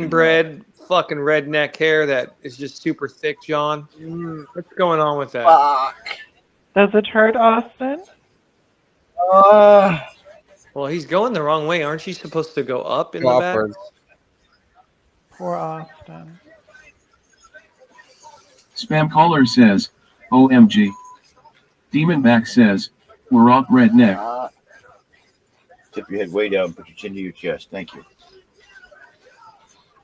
Bred fucking redneck hair that is just super thick, John. What's going on with that? Fuck. Does it hurt, Austin? Well, he's going the wrong way. Aren't you supposed to go up in Go the back? upwards. Poor Austin. Spam caller says, OMG. Demonback says, we're off redneck. Tip your head way down, put your chin to your chest. Thank you.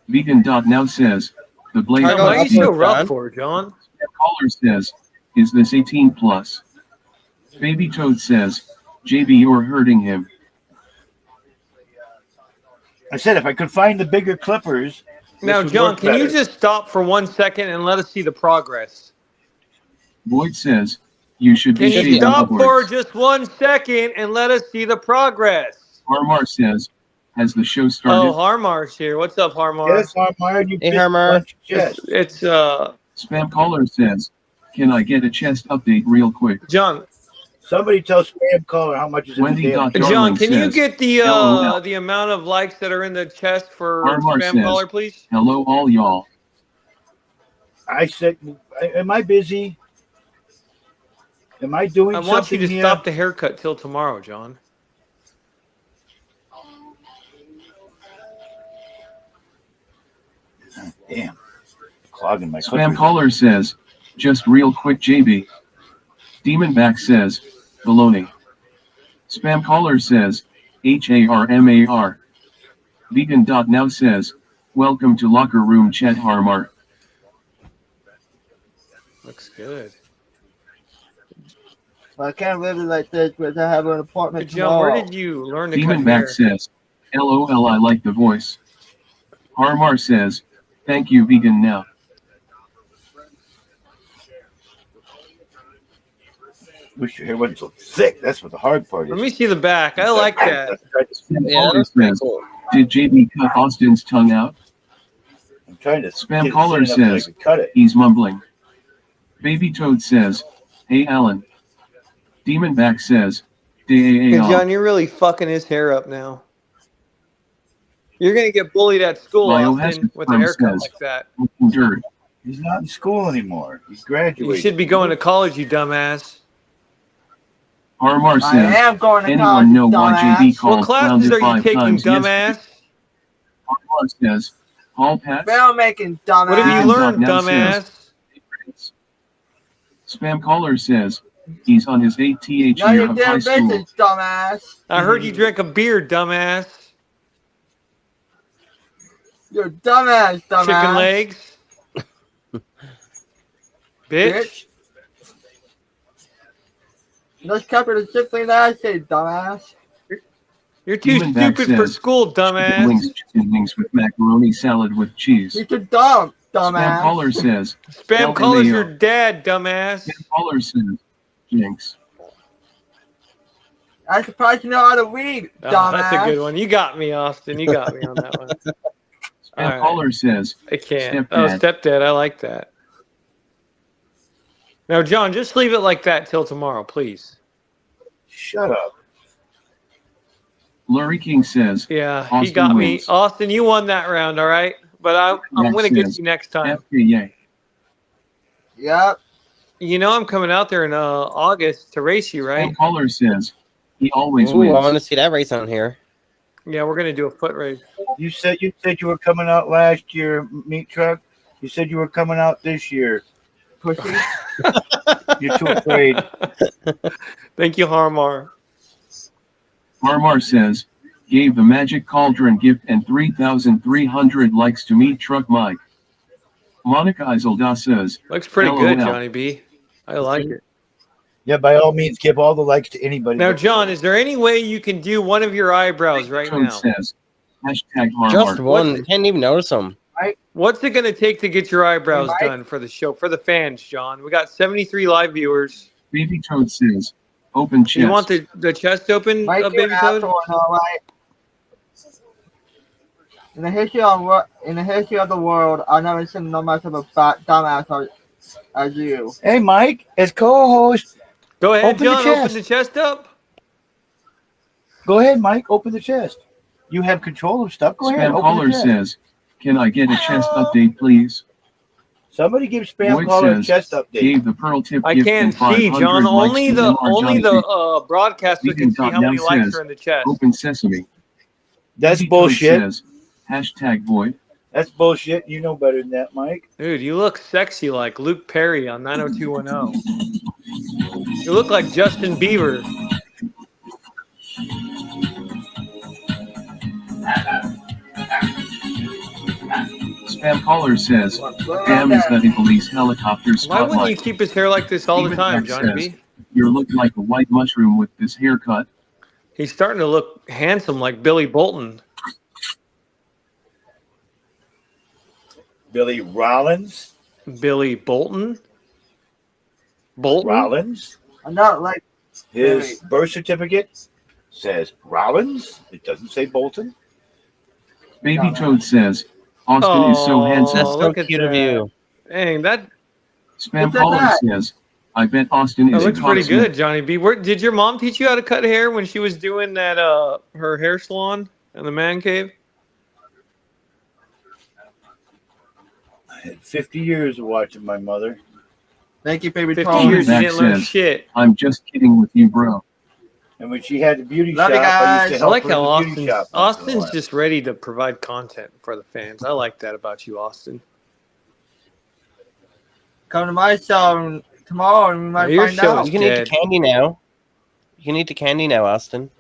Vegan.now says, the blade. Why are you upwards, so rough John. for, John? Spam caller says, is this 18 plus? Baby Toad says, JB, you're hurting him. I said if I could find the bigger clippers. Now, this would John, work can you better. just stop for 1 second and let us see the progress? Boyd says, you should Can be you shaving stop for upwards. just 1 second and let us see the progress? Harmar says, has the show started? Oh, Harmar's here. What's up, Harmar? Yes, Harmar, you Hey, big Harmar. bunch of chest. It's Spam caller says, can I get a chest update real quick? John. Somebody tell Spam Caller how much is in Wendy the damn. Dot- John, Darling can you says, get LOL. the amount of likes that are in the chest for Harmar Spam says, Caller, please? hello all y'all. I said, am I busy? Am I doing I something want you to here? stop the haircut till tomorrow, John. Damn. Clogging my Spam clippers. caller says, just real quick JB. Demonback says, baloney. Spam caller says, HARMAR. Vegan.now says, welcome to locker room chat Harmar. Looks good. I can't live it like this because I have an apartment John, tomorrow. where did you learn to cut Demonback hair? says, LOL I like the voice. Harmar says, thank you vegan now. Wish your hair wasn't so thick. That's what the hard part is. Let me see the back. I like that. Spam Yeah, caller that's pretty says, cool. did JB cut Austin's tongue out? I'm trying to Spam get it caller thin enough so I says, can cut it. he's mumbling. Baby Toad says, hey Alan. Demonback says, Hey, DAAL. John, you're really fucking his hair up now. You're going to get bullied at school, Austin, with a haircut like that. Dirt. He's not in school anymore. He's You graduated. should be going to college, you dumbass. Harmar I says, am going to anyone college, know why dumbass. JB called What classes Flounder are you 5 taking, times yesterday? dumbass? Harmar says, Hall Pat. Film making, dumbass. What have you learned, Now dumbass? Spam caller says, he's on his 8th None year of your of high damn school. business, dumbass. I heard you drank a beer, dumbass. You're dumbass, dumbass. Chicken legs. Bitch. Let's cover the shit thing that I say, dumbass. You're too Demonback stupid for says, school, dumbass. Chicken wings with macaroni salad with cheese. You're too dumb, Spam dumbass. caller says, Spam caller's your LMAO. dad, dumbass. Spam caller says, jinx. I'm surprised you know how to read, Oh, dumbass. that's a good one. You got me, Austin. You got me on that one. Spam All right. caller says, I can't. Stepdad. Oh, stepdad. I like that. Now, John, just leave it like that till tomorrow, please. Shut up. Larry King says, Yeah, he Austin got me. wins. Austin, you won that round, all right? But I'm Max going to get says, you next time. FKA. Yep. You know I'm coming out there in August to race you, right? Spam caller says, he always Ooh, I want wins. to see that race on here. Yeah, we're going to do a foot race. You said you were coming out last year, meat truck. You said you were coming out this year. Pussy. You're too afraid. Thank you, Harmar. Harmar says, gave the Magic Cauldron gift and 3,300 likes to meet Truck Mike. Monica Isolda says, Looks pretty good, LOL. Johnny B. I like it. Yeah, by all means, give all the likes to anybody. Now, John, is there any way you can do one of your eyebrows right Toad now? says, hashtag Harmar. Just one. Can't even notice them. What's it going to take to get your eyebrows Mike? done for the show, for the fans, John? We got 73 live viewers. Baby Toad says, open chest. You want the chest open, Mike, you're Baby an Toad? asshole, all right? In the history of the world, I've never seen no much of a fat dumbass as you. Hey, Mike, as co-host, Go ahead, Open the John. chest. Open the chest up. go ahead, Mike. Open the chest. You have control of stuff. Go ahead. Spam Open caller the chest. says, Can I get a chest update, please? Somebody give Spam Boyd Caller a says, chest update. Gave the pearl tip I gift can't and see, 500 John. likes Only to the broadcaster can see how many Now likes says, are in the chest. Open sesame. That's Baby Toad bullshit. Says, hashtag Boyd. That's bullshit. You know better than that, Mike. Dude, you look sexy like Luke Perry on 90210. You look like Justin Bieber. Spam Caller says, damn is that a police helicopter Why wouldn't you spotlight. keep his hair like this all the Demon time, Max Johnny says, B? You're looking like a white mushroom with this haircut. He's starting to look handsome like Billy Bolton. Billy Rollins. Billy Bolton? Bolton? Rollins. I'm not like His birth certificate says Rollins. It doesn't say Bolton. Baby Toad says, Austin is so handsome. That's so look at cute of that. you. Dang, that Spam Look at Caller that. says, I bet Austin is looks a pretty consummate. good, Johnny B. Did your mom teach you how to cut hair when she was doing that her hair salon in the man cave? I had 50 years of watching my mother. thank you, baby 50 Tom. years you Max didn't learn says, shit. I'm just kidding with you, bro. And when she had the beauty Love shop, you I guys. used to I help like her how in the beauty shop. once in a Austin's while. just ready to provide content for the fans. I like that about you, Austin. Come to my show tomorrow and we might Your find show out. You can eat the Dead. candy now. You can eat the candy now, Austin.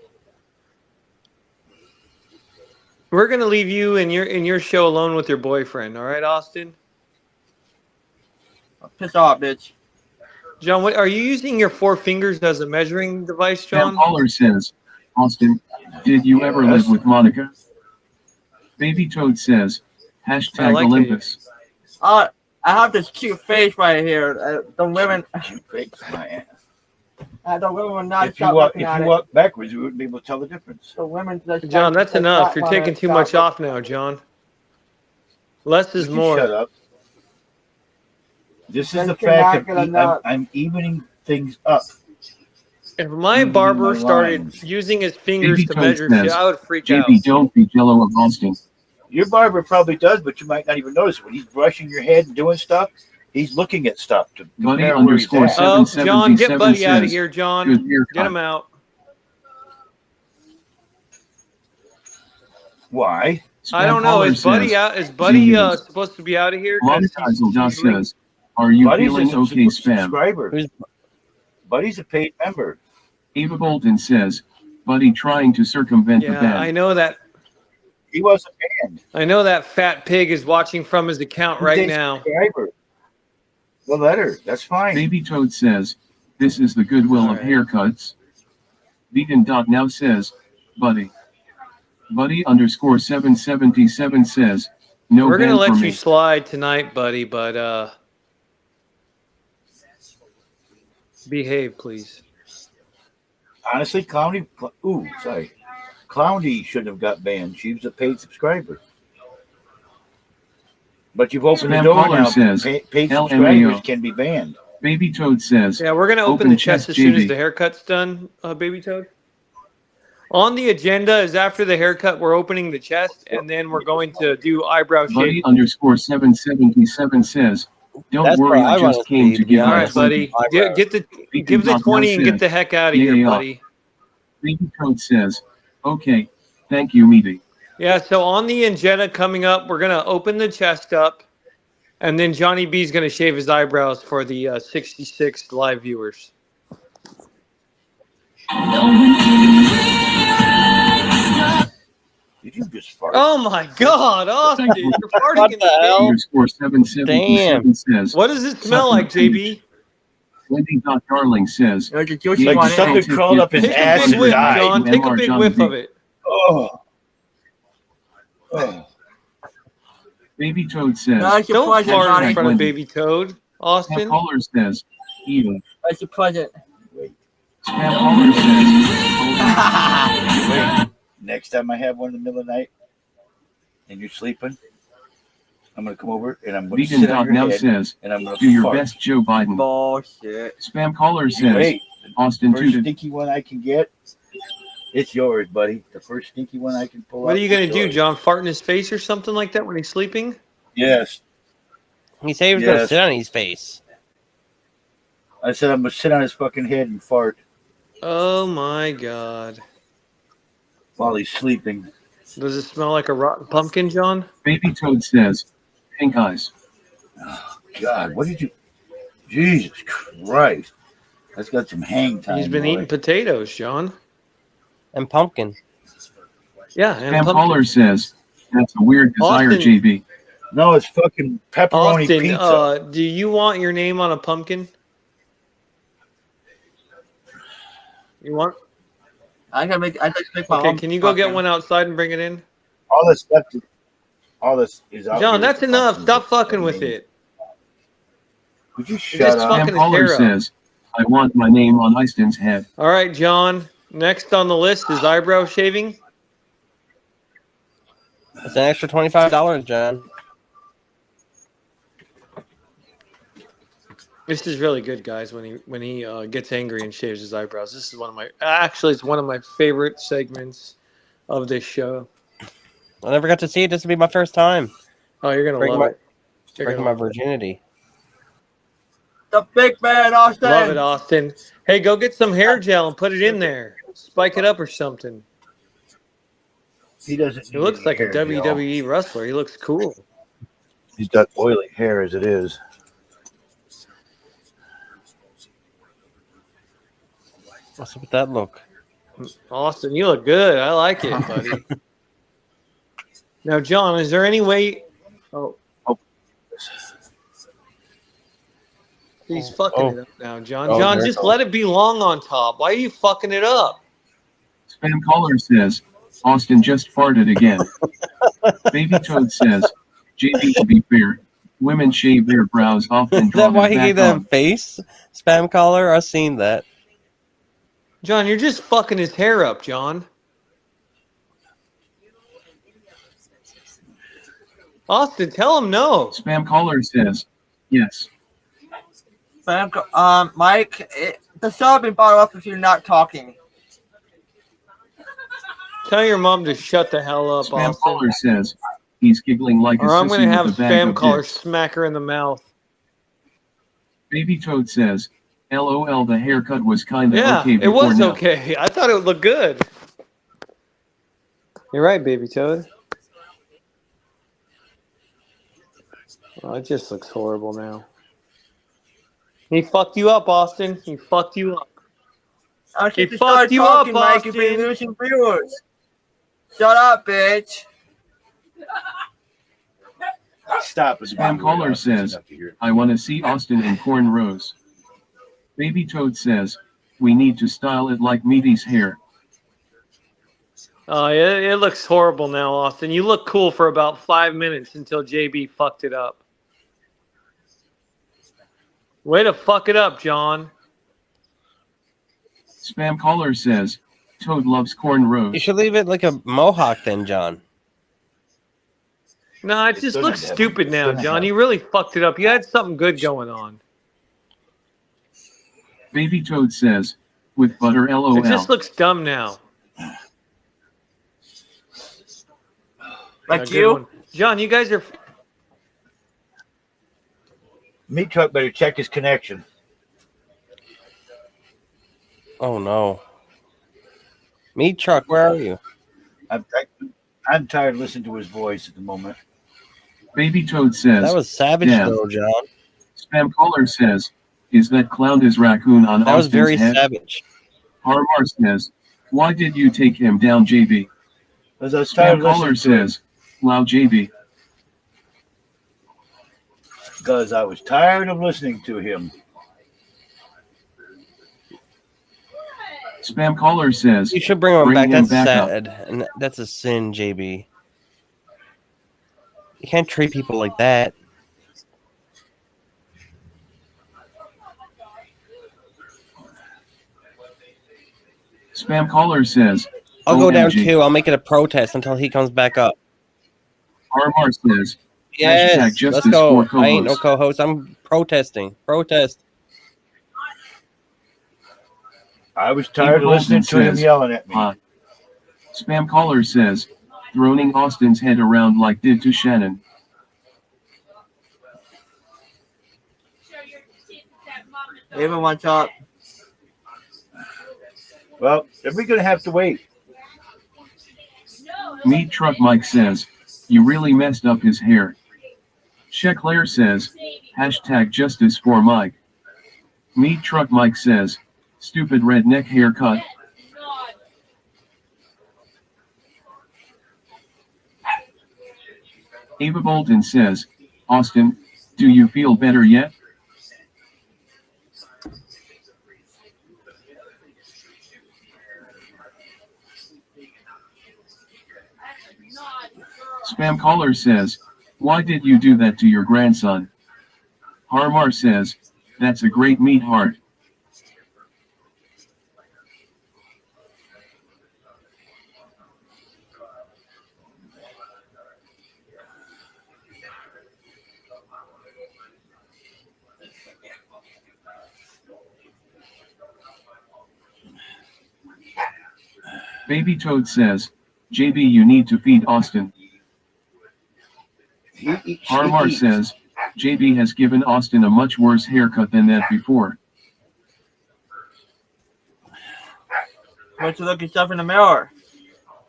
We're gonna leave you and your show alone with your boyfriend, all right, Austin? Piss off, bitch. John, what are you using your 4 fingers as a measuring device, Spam John? Caller says, Austin, did you ever live with Monica? Baby Toad says, hashtag like it. Olympus. I have this cute face right here. The women, Fakes my ass. the women will not If you stop walk, looking if at you it. walk backwards, you wouldn't be able to tell the difference. The women just John, that's just enough. not You're wanna taking too stop much looking. off now, John. Less is Would you more. shut up. This is Then the you're not fact gonna of know. I'm evening things up. If my Evening barber my started lines. using his fingers Baby to Toad measure shit, says, I would freak out. JB, don't be jello of Austin. Your barber probably does, but you might not even notice it. When he's brushing your head and doing stuff, he's looking at stuff to Buddy compare where he's underscore at. Oh, John, get 777 Buddy out of says, here, John. good haircut. Get him out. Why? I Spam don't know. Caller Is Buddy says, out? Is Buddy genius. supposed to be out of here? 'Cause Monetizel he's leaving? says, are you Buddy's feeling a okay, Spam? subscriber. Who's Buddy's a paid member. Ava Bolton says, Buddy trying to circumvent the Yeah, ban. I know that. He wasn't banned. I know that fat pig is watching from his account right He's a now. subscriber. Well, let her. That's fine. Baby Toad says, this is the goodwill All of right. haircuts. Vegan Dot now says, Buddy. Buddy underscore 777 says, no We're gonna ban let for you me. slide tonight, Buddy, but behave, please. Honestly, Clowney shouldn't have got banned. She was a paid subscriber. But you've opened Spam the door Caller now. says, Paid LMAO. subscribers can be banned. Baby Toad says, Yeah, we're gonna open Open the chest chest, as soon as JB. the haircut's done, Baby Toad. On the agenda is after the haircut, we're opening the chest, and then we're going to do eyebrow Buddy shape. underscore 777 says, don't That's worry, where I I want just to came be, to to be give All you a right, honest. buddy. Eyebrows. Give the 20 and get the heck out of here, Yeah. buddy. Baby Toad says, okay, thank you, meaty. Yeah, so on the agenda coming up, we're going to open the chest up, and then Johnny B's going to shave his eyebrows for the 66 live viewers. Did you just fart? Oh my God, Austin, you're farting What in the the hell? game. Underscore 777 says, What does it smell like, JB? Wendy Dot Darling says, There's a juicy Like one in something it. crawled up his Take a ass big and whiff, died. John. Take a big whiff of it. Oh. Oh. Baby Toad says, No, it's your Don't pleasure, fart in Johnny. front of Baby Toad, Spam Austin. Caller says, Eva. It's your pleasure. Spam Caller says, Wait. Next time I have one in the middle of the night and you're sleeping, I'm going to come over and I'm going to Vegan sit on Dot your now head says, and I'm going do to your fart. best, Joe Biden. Bullshit. Spam Caller says, Wait. Austin First tooted. stinky one I can get It's yours, buddy. The first stinky one I can pull What up are you is going to do, yours. John? Fart in his face or something like that when he's sleeping? Yes. He said he was going to Yes. sit on his face. I said I'm going to sit on his fucking head and fart Oh, my God. while he's sleeping. Does it smell like a rotten pumpkin, John? Baby Toad says, pink eyes. Oh, God, what did you... Jesus Christ. That's got some hang time, He's been boy. eating potatoes, John. And pumpkin. Yeah, and Spam pumpkin. caller says, that's a weird desire, Austin. JB. No, it's fucking pepperoni Austin, pizza. do you want your name on a pumpkin? You want? I just make my Okay, own. can you go get pumpkin. one outside and bring it in? All this stuff is out John, here that's for enough. pumpkins. Stop fucking with it. Would you just shut up? fucking Spam his caller hair up. says, I want my name on Easton's head. All right, John. Next on the list is eyebrow shaving. It's an extra $25, John. This is really good, guys. When he gets angry and shaves his eyebrows. This is it's one of my favorite segments of this show. I never got to see it. This will be my first time. Oh, you're gonna Breaking love my- it. You're Breaking gonna my virginity. The big man, Austin. love it, Austin. Hey, go get some hair gel and put it in there. Spike it up or something. He doesn't. He looks like a hair gel. WWE wrestler. He looks cool. He's got oily hair as it is. What's up with that look? Austin, you look good. I like it, buddy. Now, John, is there any way? Oh, he's fucking it up now, John. Oh, John, there it just goes. let it be long on top. Why are you fucking it up? Spam caller says, Austin just farted again. Baby Toad says, JB, to be fair, women shave their brows off and Is draw that why them he gave back that on. face? Spam caller? I've seen that. John, you're just fucking his hair up, John. Austin, tell him no. Spam caller says, yes. Mike, the show has been bought off if you're not talking. Tell your mom to shut the hell up, Spam Austin. caller says, he's giggling like a Or I'm sissy going to have with a bag spam of caller dicks. smack her in the mouth. Baby Toad says, LOL, the haircut was kinda Yeah, okay it before was now. okay. I thought it would look good. You're right, baby Toad. Oh, it just looks horrible now. He fucked you up, Austin. He fucked you up. I He should fucked start you talking, up, Mike. You've been Austin. losing viewers. Shut up, bitch. Stop. Spam caller says, I want to see Austin in cornrows. Baby Toad says, we need to style it like Meaty's hair. Oh, it looks horrible now, Austin. You look cool for about 5 minutes until JB fucked it up. Way to fuck it up, John. Spam caller says, Toad loves You cornrows. should leave it like a mohawk then, John. No, it It's just gonna looks happen. stupid It's now, gonna John. happen. You really fucked it up. You had something good going on. Baby Toad says, with butter LOL. It just looks dumb now. Like A good you? one. John, you guys are... Meat truck better check his connection. Oh no. Meat truck, where are you? I'm tired of listening to his voice at the moment. Baby Toad says, That was savage damn. though, John. Spam caller says, is that clown his raccoon on That was Austin's very head? savage. Harmar says, why did you take him down, JB? Because I was tired Spam of caller listening to him. says, wow, JB. Because I was tired of listening to him. Spam caller says, You should bring him Bring back. him That's back up. sad. And that's a sin, JB. You can't treat people like that. Spam caller says, I'll go down OMG. too. I'll make it a protest until he comes back up. Harmar says, Yes, Hashtag justice let's go. for I ain't no co-host. co-host. I'm protesting. Protest. I was tired of Steve listening to Wilson him says, yelling at me. Spam caller says, throwing Austin's head around like did to Shannon. Even one shot. Well, are we gonna have to wait? Meat Truck Mike says, you really messed up his hair. Sheclair says, hashtag justice for Mike. Meat Truck Mike says, stupid redneck haircut. Ava Bolton says, Austin, do you feel better yet? Spam caller says, why did you do that to your grandson? Harmar says, that's a great meat heart. Baby Toad says, JB, you need to feed Austin. Harmar says, JB has given Austin a much worse haircut than that before. Why don't you look yourself in the mirror?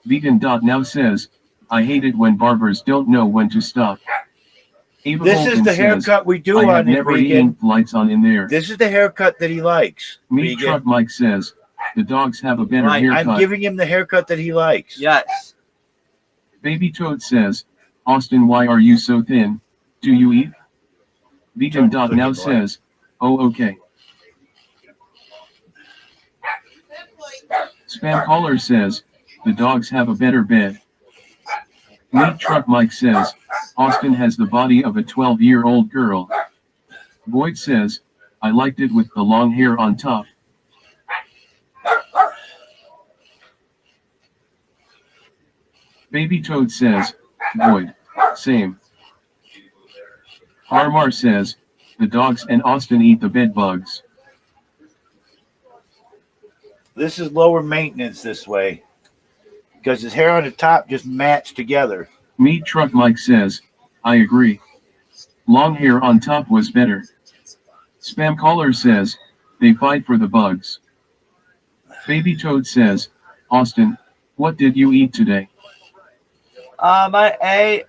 Vegan.now says, I hate it when barbers don't know when to stop. Ava This Bolton is the says, haircut we do I have on it, never Regan. eaten lights on in there. This is the haircut that he likes. Meat Regan. Truck Mike says, the dogs have a better Right, haircut. I'm giving him the haircut that he likes. Yes. Baby Toad says, Austin, why are you so thin? Do you eat? Vegan.now says, oh okay. Spam caller says, the dogs have a better bed. Meat Truck Mike says, Austin has the body of a 12-year-old girl. Boyd says, I liked it with the long hair on top. Baby Toad says, Boyd, same. Harmar says, the dogs and Austin eat the bed bugs. This is lower maintenance this way. Because his hair on the top just matched together. Meat Truck Mike says, I agree. Long hair on top was better. Spam caller says, they fight for the bugs. Baby Toad says, Austin, what did you eat today? I ate,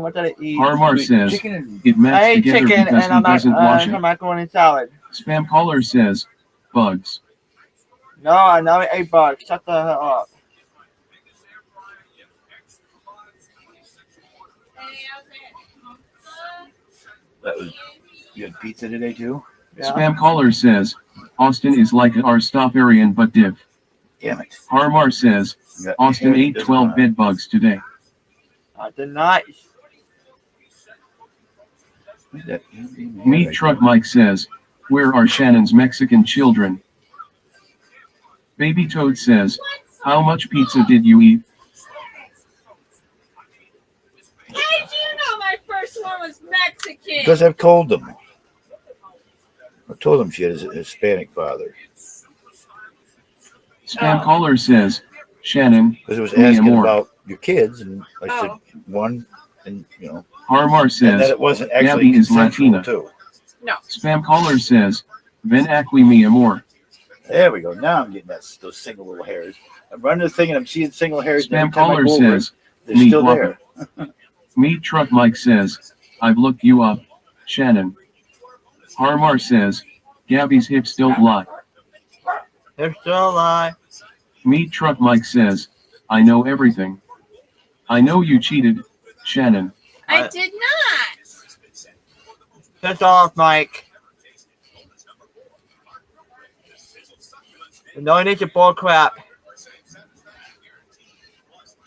what did I eat? Harmar says, Chicken and it I matched ate together chicken because and he doesn't wash some it. macaroni salad. Spam caller says, bugs. No, I never ate bugs. Shut the hell up. that was, you had pizza today too? Yeah. Spam caller says, Austin is like our Stoparian but div. Damn it. Harmar says, You got Austin hair ate that 12 doesn't bed bugs today. I did not. lie. Meat Truck Mike says, where are Shannon's Mexican children? Baby Toad says, how much pizza did you eat? How did you know my first one was Mexican? Because I've told them. I told him she had a Hispanic father. Spam caller says, Shannon, Because it was me asking more. about your kids, and I said Oh. one, and you know, Harmar and that says, it wasn't actually Gabby is consensual Latina. too. Spam caller says, Ven aquí mi amor. There we go. Now I'm getting those single little hairs. I'm running the thing and I'm seeing single hairs. and every Spam time I caller go over it, says, they're me still guapa. there. Meat Truck Mike says, I've looked you up, Shannon. Harmar says, Gabby's hips don't lie. They're still alive. Meat Truck Mike says, I know everything. I know you cheated, Shannon. I did not. Piss off, Mike. No need to bull crap.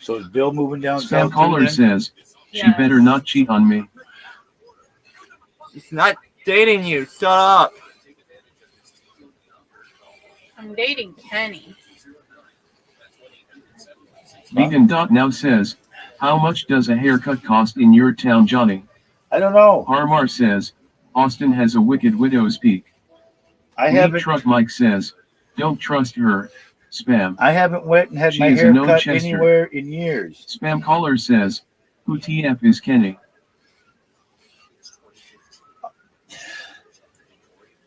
So is Bill moving down Spam south? caller too, then? says, she Yes. better not cheat on me. He's not dating you. Shut up. I'm dating Kenny. Vegan.now says, how much does a haircut cost in your town, Johnny? I don't know. Harmar says, Austin has a wicked widow's peak. I Meat haven't. Truck Mike says, Don't trust her. Spam. I haven't went and had She my is a hair no cut chester. anywhere in years. Spam caller says, who TF is Kenny?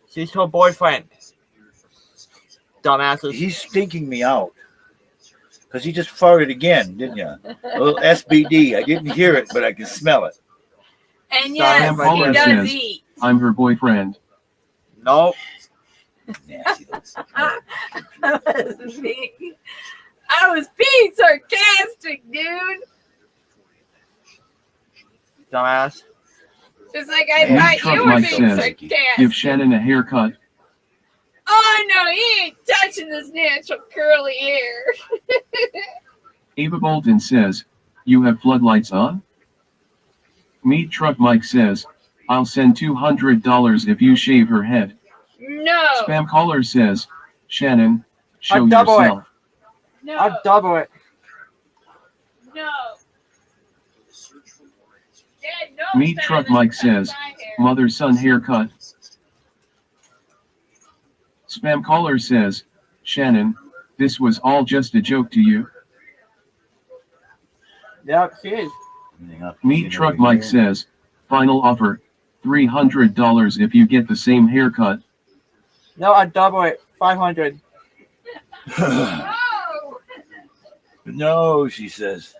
She's her boyfriend. Dumbasses. He's stinking me out. Because he just farted again, didn't you? A little SBD. I didn't hear it, but I can smell it. And yes, Spam caller he does says, eat. I'm her boyfriend. Nope. Nasty little I was being sarcastic, dude. Dumbass. Just like I Hey, thought Truck you were Mike being says, sarcastic. give Shannon a haircut. Oh no, he ain't touching this natural curly hair. Ava Bolton says, you have floodlights on? Meat Truck Mike says, I'll send $200 if you shave her head. No. Spam caller says, Shannon, show I'll double it. yourself. No. I'll double it. No. Dad knows Meat better Truck than Mike to says, cut my hair. mother-son haircut. Spam caller says, Shannon, this was all just a joke to you. Yep, she is. Meat Truck Mike says, final offer, $300 if you get the same haircut. No, I'll double it. 500. No. No, she says.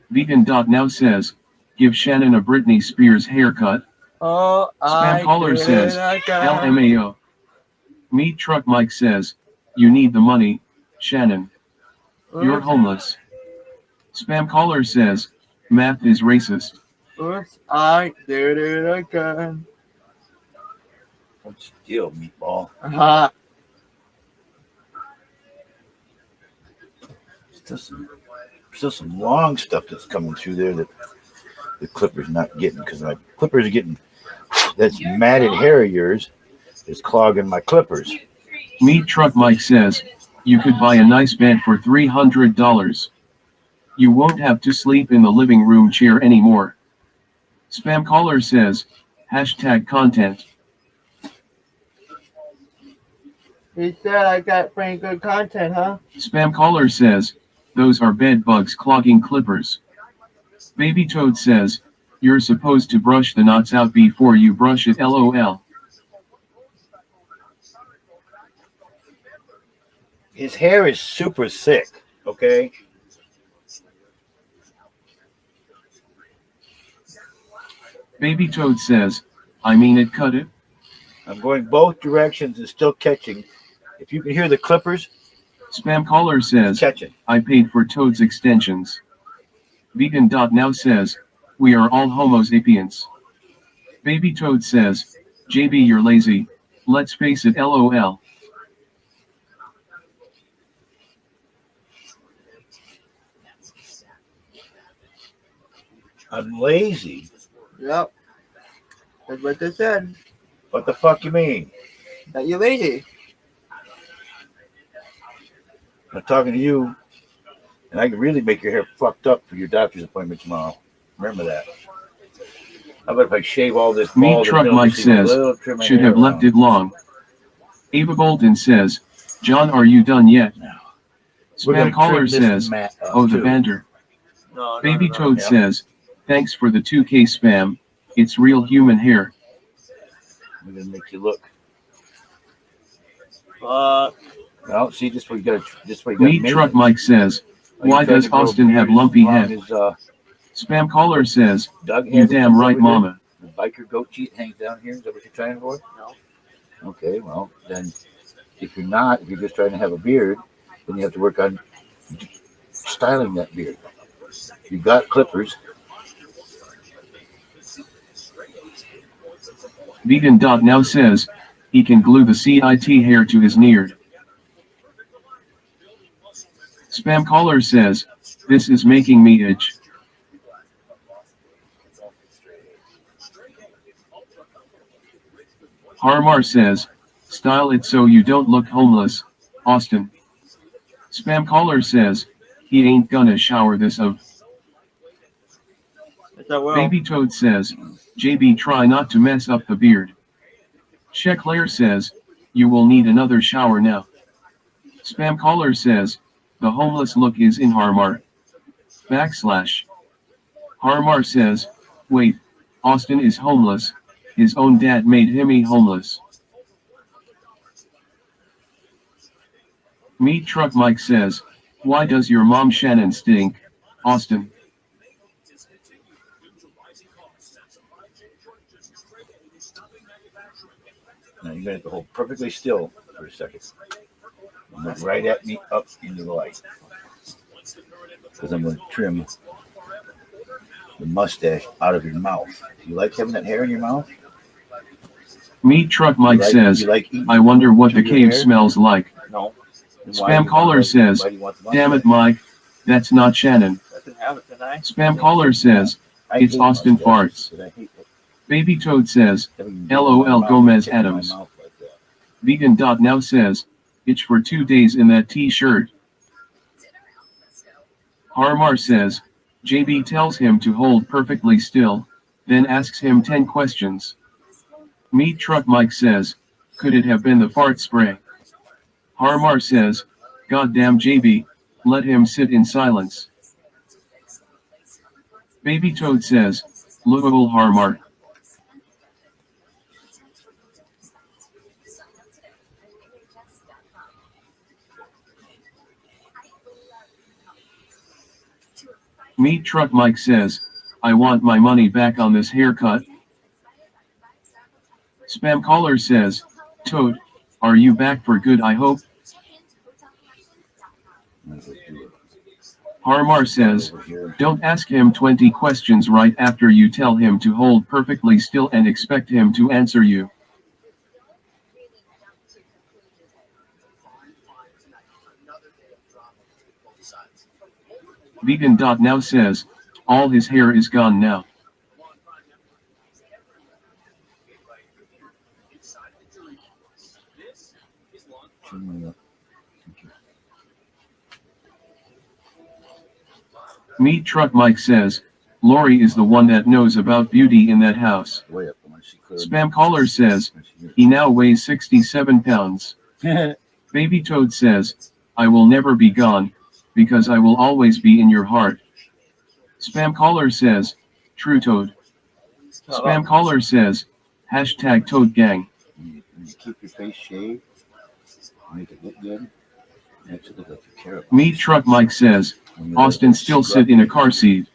Vegan.now says, give Shannon a Britney Spears haircut. Oh, Spam caller did says, it again. LMAO. Meat Truck Mike says, you need the money, Shannon. You're Oops, homeless. Spam caller says, math is racist. oops, I did it again. Don't steal, meatball. Uh-huh. Still some long stuff that's coming through there that the clipper's not getting, because my clippers are getting, that's matted hair of yours is clogging my clippers. Meat Truck Mike says, you could buy a nice bed for $300. You won't have to sleep in the living room chair anymore. Spam caller says, hashtag content. He said I got pretty good content, huh? Spam caller says, those are bed bugs clogging clippers. Baby Toad says, you're supposed to brush the knots out before you brush it, LOL. His hair is super thick, okay? Baby Toad says, I mean it, cut it. I'm going both directions and still catching. If you can hear the clippers, Spam caller says, catching. I paid for Toad's extensions. Vegan.now says, we are all homo sapiens. Baby Toad says, JB you're lazy. Let's face it, LOL. I'm lazy. Yep. That's what they said. What the fuck you mean? That you're lazy. I'm talking to you, and I can really make your hair fucked up for your doctor's appointment tomorrow. Remember that. How about if I shave all this Meat bald Truck and Mike just leave a says, little trim of should hair have left around? it long. Ava Bolton says, John, are you done yet? No. We're gonna Spam caller trim this says, mat up, oh, the too. banter. No, Baby no. Toad Yeah. says, thanks for the 2K spam. It's real human hair. We're gonna make you look. Fuck. Well, see, this way you got. This way you got. Meat Truck Mike says, why does Austin have lumpy head? Spam caller says, you damn right, mama. The biker goat cheat hangs down here. Is that what you're trying for? No. Okay, well then, if you're not, if you're just trying to have a beard, then you have to work on styling that beard. You've got clippers. Vegan.now says, he can glue the CIT hair to his neard. Spam caller says, this is making me itch. Harmar says, style it so you don't look homeless, Austin. Spam caller says, he ain't gonna shower this of. Yes, I will. Baby Toad says, JB try not to mess up the beard. Sheclair says, you will need another shower now. Spam caller says, the homeless look is in Harmar. / Harmar says, wait, Austin is homeless. His own dad made him homeless. Meat Truck Mike says, why does your mom Shannon stink, Austin? Now you're gonna have to hold perfectly still for a second. And look right at me up into the light. Because I'm gonna trim the mustache out of your mouth. Do you like having that hair in your mouth? Meat Truck Mike says, I wonder what the cave smells like. No. Spam caller says, damn it Mike, that's not Shannon. Spam caller says, it's Austin farts. Baby Toad says, LOL Gomez Adams. Vegan.now says, itch for 2 days in that t-shirt. Harmar says, JB tells him to hold perfectly still, then asks him 10 questions. Meat Truck Mike says, could it have been the fart spray? Harmar says, goddamn JB, let him sit in silence. Baby Toad says, Louisville Harmar. Meat Truck Mike says, I want my money back on this haircut. Spam caller says, Toad, are you back for good I hope? Harmar says, don't ask him 20 questions right after you tell him to hold perfectly still and expect him to answer you. Vegan.now says, all his hair is gone now. Meat Truck Mike says, Lori is the one that knows about beauty in that house. Spam caller says, he now weighs 67 pounds. Baby Toad says, I will never be gone, because I will always be in your heart. Spam caller says, true Toad. Spam caller says, hashtag Toad Gang. You keep your face shaved, make it look good. Makes it look like you care about Meat Truck Mike says, Austin still sit in a car seat.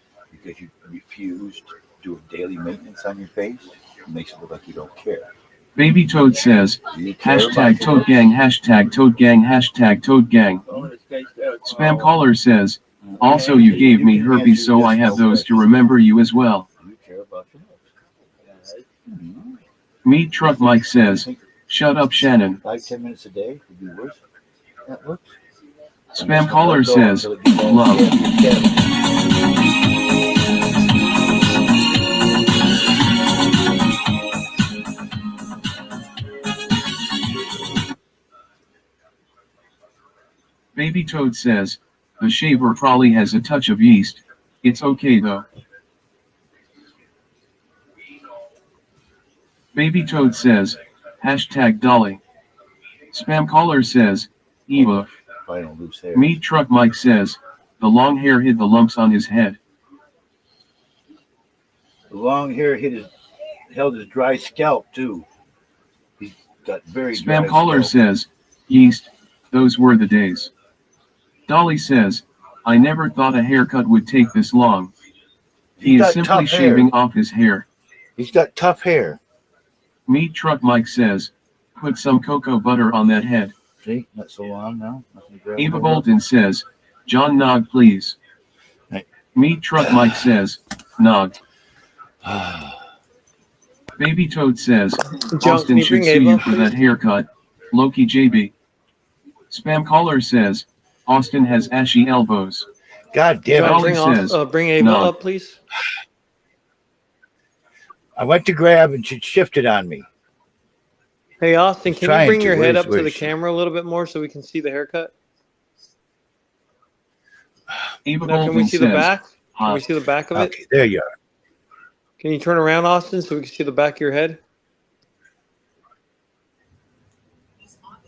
because you refuse to do daily maintenance on your face. It makes it look like you don't care. Baby Toad says, hashtag Toad Gang, hashtag Toad Gang, hashtag Toad Gang. Spam caller says, also you gave me herpes so I have those to remember you as well. You care about your looks. Meat Truck Mike says, shut up Shannon. 5-10 minutes a day would be worse. That looks. Spam caller says, love. Baby Toad says, the shaver probably has a touch of yeast. It's okay though. Baby Toad says, hashtag Dolly. Spam caller says, Eva. Meat Truck Mike says, the long hair hid the lumps on his head. The long hair held his dry scalp too. He's got very dry Spam caller scalp. says, yeast, those were the days. Dolly says, I never thought a haircut would take this long. He is simply shaving off his hair. He's got tough hair. Meat Truck Mike says, put some cocoa butter on that head. See, not so long now. Eva Bolton says, John Nog please. Right. Meat Truck Mike says, Nog. Baby Toad says, Austin should sue you for that haircut. Loki JB. Spam caller says, Austin has ashy elbows. God damn it. Dolly says, bring Ava Nog. up, please. I went to grab and she shifted on me. Hey, Austin, He's can you trying bring to. your head Where's- up to the where's she? camera a little bit more so we can see the haircut? Eva No, can we Bolton see the says, back? Can hot. we see the back of it? Okay, there you are. Can you turn around, Austin, so we can see the back of your head?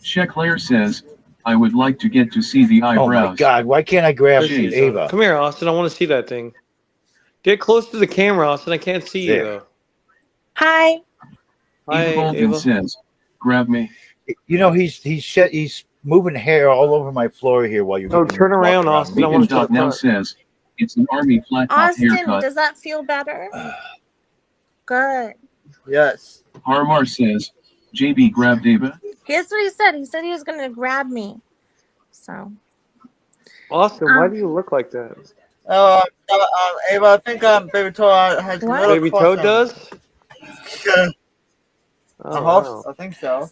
Sheclair says, I would like to get to see the Oh my eyebrows. God! Why can't I grab There she is. Ava? Come here, Austin. I want to see that thing. Get close to the camera, Austin. I can't see you There. though. Hi. Hi, Eva Bolton Ava. says, grab me. You know he's moving hair all over my floor here while you're. Oh, turn around, walking Austin. I me. want Beacon to see Dot the now front. says, it's an army flat top Austin, haircut. does that feel better? Good. Yes. Harmar says, JB grabbed Ava. Here's what he said. He said he was going to grab me. So. Austin, why do you look like that? Ava, I think Baby Toe has a What? little Baby Toad question. does? Oh, I think so.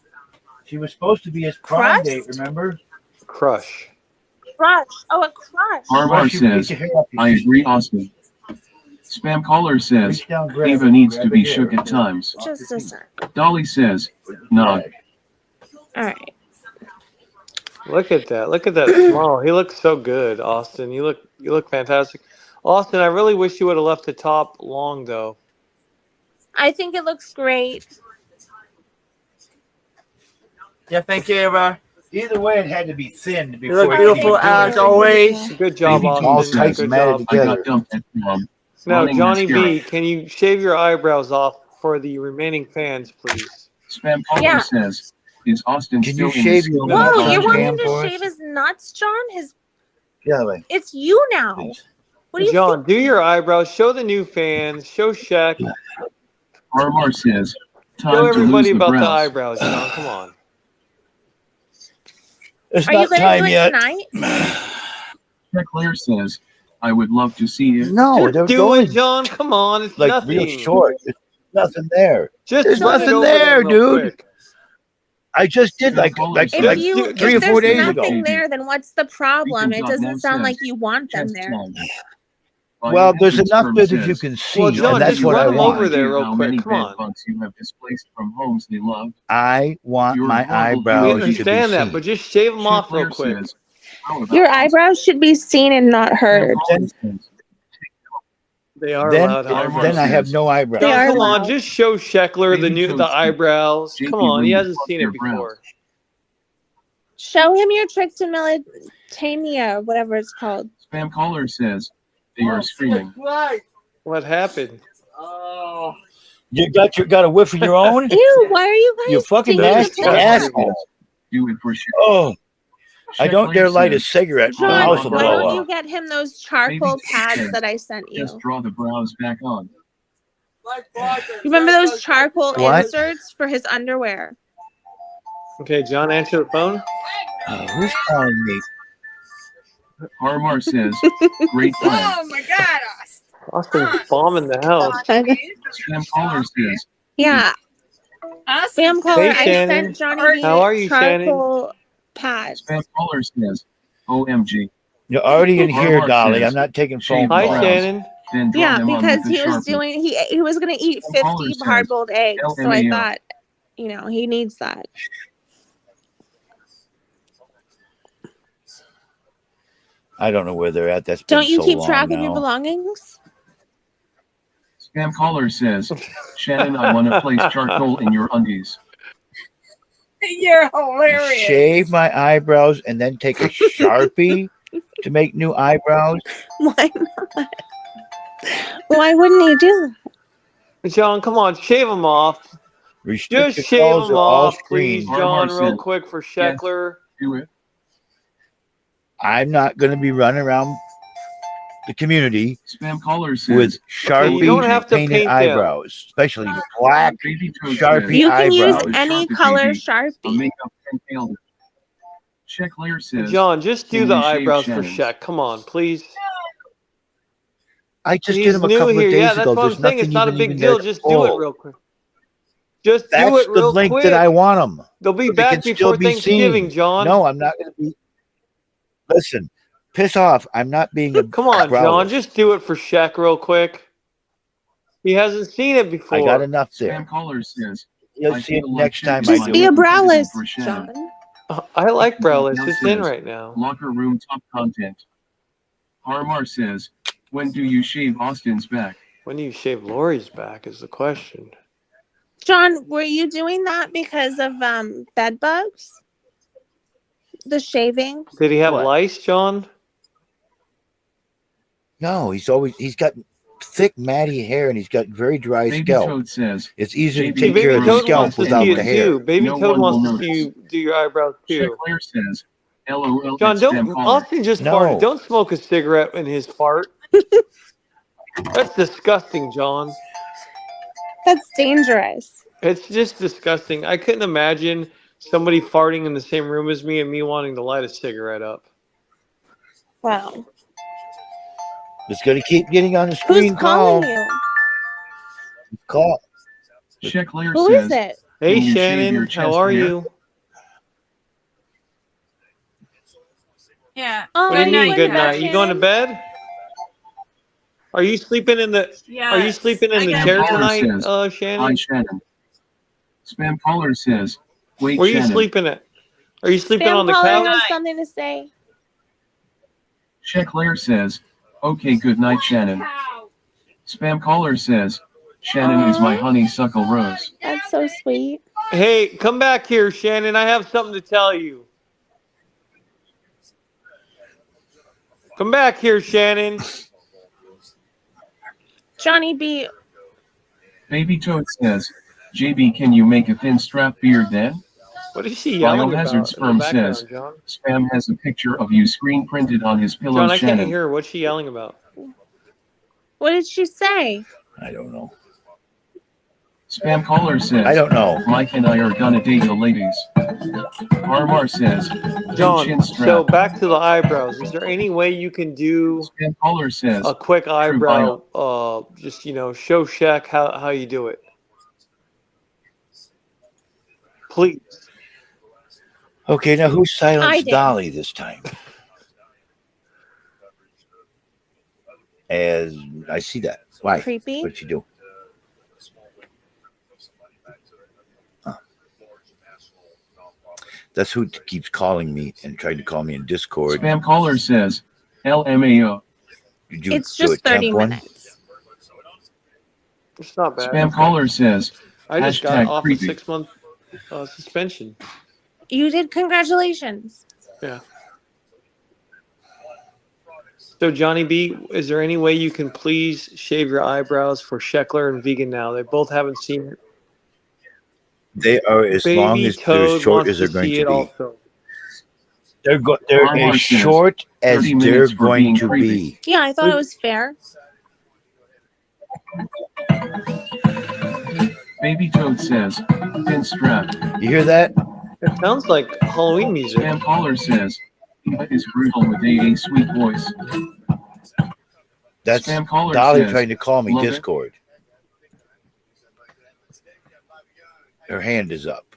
She was supposed to be his prom Crust? date, remember? Crush. Crush. Oh, a crush. Harmar Why she picked says, your hair up? I agree, Austin. Spam caller says, Reach down, grab Ava it, needs grab to it be here. shook at times. Just a sec. Dolly says, Nog. All right. Look at that. Look at that smile. He looks so good, Austin. You look fantastic. Austin, I really wish you would have left the top long though. I think it looks great. Yeah, thank you, Ava. Either way, it had to be thinned You before. look it beautiful could be as good. always. Good job, Baby All Jesus Austin. tight says, Good matted job. I together. got dumped at prom. Now, Running Johnny mascara. B, can you shave your eyebrows off for the remaining fans, please? Spam caller Yeah. says, is Austin Can still you in shave the your school nuts Whoa, on you want cam him to for us? shave his nuts, John? The other way, It's you now. please. What do you John, do your eyebrows. Show the new fans. Show Shaq. Harmar says, Show time to lose everybody the about the brows. eyebrows, John. Come on. It's Are you not going to time do it yet. tonight? Claire says, I would love to see you. No, Just they're do going it, John. Come on. It's like nothing. real short. There's nothing there. Just There's run it nothing over there, them real dude. quick. I just did like If Just you do- if 3 or 4 there's days ago. nothing there, then what's the problem? It Beacon doesn't now sound says, like you want them chest there. time. Well, there's Entrance enough firm there that you says, can see, Well, and John, that's just what I run them want. over there real how quick. many Come bed on. bugs you have displaced from homes they loved. I want You're my horrible. We eyebrows to be understand that, seen. but just shave them off real Claire quick. says, how about Your Austin? eyebrows should be seen and not heard. Spam caller says, They are Then, loud, huh? then I have no eyebrows. They John, are come on, loud. just show Sheckler Baby the Toad says, eyebrows. JP Come on, he Lou hasn't plucked seen their it before. Show him your trichomania, whatever it's called. Spam caller says, they are screaming. Right. What happened? Oh. You got a whiff of your own? Ew, why are you guys You fucking taking nasty the picture? asshole. Do it for sure. Oh, I don't dare light a cigarette. My John, house will why blow don't you up. get him those charcoal pads that I sent you? Just draw the brows back on. You remember those charcoal What? inserts for his underwear? Okay, John, answer the phone. Who's calling me? Harmar says, great plan. Oh my God, Austin's bombing the house. Spam caller says, Yeah, Austin. spam caller. Hey, I Shannon. sent Johnny B How are you, Shannon? charcoal pads. Spam caller says, OMG. You're already in here, Harmar Dolly. says, I'm not taking phone shave Hi, calls. Shannon. Then draw Yeah, them on because with a he was Sharpie. doing he was gonna eat Spam caller 50 says, hard-boiled eggs, so I LMAO. thought, he needs that. I don't know where they're at. That's been Don't you so keep long track of now. your belongings? Spam caller says, Shannon, I want to place charcoal in your undies. You're hilarious. Shave my eyebrows and then take a Sharpie to make new eyebrows. Why not? Why wouldn't he do that? John, come on, shave them off. Restricted Just shave calls them are all off, please, screened. John, Harmar real said, quick for Sheckler. Do it. I'm not going to be running around the community Spam caller says, with Okay, you don't Sharpie have to painted paint them. eyebrows, especially black Baby Toad Sharpie says, You can use eyebrows. any Sharpie color baby. A Sharpie. makeup pen failed it. Checkler says, John, just do can the you shave eyebrows for Shannon's? Sheck. Come on, please. I just did He's them a new couple here. of Yeah, days that's ago. what I'm There's saying. It's nothing not a even big there deal. to Just do it pull. real quick. Just do That's it the real length quick. that I want them. They'll be So they back can still before be Thanksgiving, seen. John. No, I'm not going to be. Listen, piss off. I'm not being a Come on, John. growler. Just do it for Sheck real quick. He hasn't seen it I before. got enough there. Spam caller says, You'll I see it feel like next time I checking Just do be it. a my browless, for Shannon. John. I like browless. Now It's in says, right now. Locker room top content. Harmar says, when do you shave Austin's back? When do you shave Lori's back is the question. John, were you doing that because of bed bugs? The shaving? Did he have What? lice, John? No, he's got thick, matty hair, and he's got very dry Baby scalp. Toad says, It's easy to JB, See, take care Baby of the Toad scalp wants to without see the it hair. too. Baby No Toad one wants will to see notice. you do your eyebrows Check too. Claire says, LOL John, at spam don't. caller. Austin just farted. No, Don't smoke a cigarette in his fart. That's disgusting, John. That's dangerous. It's just disgusting. I couldn't imagine somebody farting in the same room as me and me wanting to light a cigarette up. Wow. it's going to keep getting on the Who's screen. calling you? Call. Check Claire Who says, is it? Hey, Can you shave Shannon, your how chest are hair? you? Yeah. Oh, What do you Good mean, night, good Shannon. night? You going to bed? Are you sleeping in the? Are you Yes. sleeping in I the got chair Spam caller tonight, says, Hi Shannon? Shannon. Spam caller says, Wait Where are you Shannon. sleeping at? Are you sleeping Spam on the caller couch? has something to say. Check Claire says, Okay, good night Shannon. Spam caller says, Shannon is my honeysuckle rose. That's so sweet. Hey, come back here, Shannon. I have something to tell you. Come back here, Shannon. Johnny B. Baby Toad says, JB, can you make a thin strap beard then? What is she yelling Biohazard about in the Sperm background, says, John? Spam has a picture of you screen printed on his pillow. John, I can't Shannon. hear her. What's she yelling about? What did she say? I don't know. Spam caller says, I don't know. Mike and I are gonna date the ladies. Armar says, John, chin so strap. back to the eyebrows. Is there any way you can do Spam caller says, a quick True eyebrow? bio. Just show Shaq how you do it, please. Okay, now who I silenced did. Dolly this time? As I see that. Why? Creepy. What'd she do? That's who keeps calling me and trying to call me in Discord. Spam caller says, LMAO. Did you It's do just a temp 30 one? minutes. It's not bad. Spam caller says, I just got hashtag off a creepy. 6-month suspension. You did. Congratulations. Yeah. So Johnny B, is there any way you can please shave your eyebrows for Sheckler and Vegan now? They both haven't seen it. They are as long Baby as they're as Toad short wants as they're to going see to it be. also. They're Armar as says, short as 30 they're minutes for going being to creepy. be. Yeah, I thought it was fair. Baby Toad says, thin strap. You hear that? It sounds like Halloween music. Spam caller says, Eva is brutal with a sweet voice. That's Spam caller Dolly says, trying to call me love it. Discord. Her hand is up.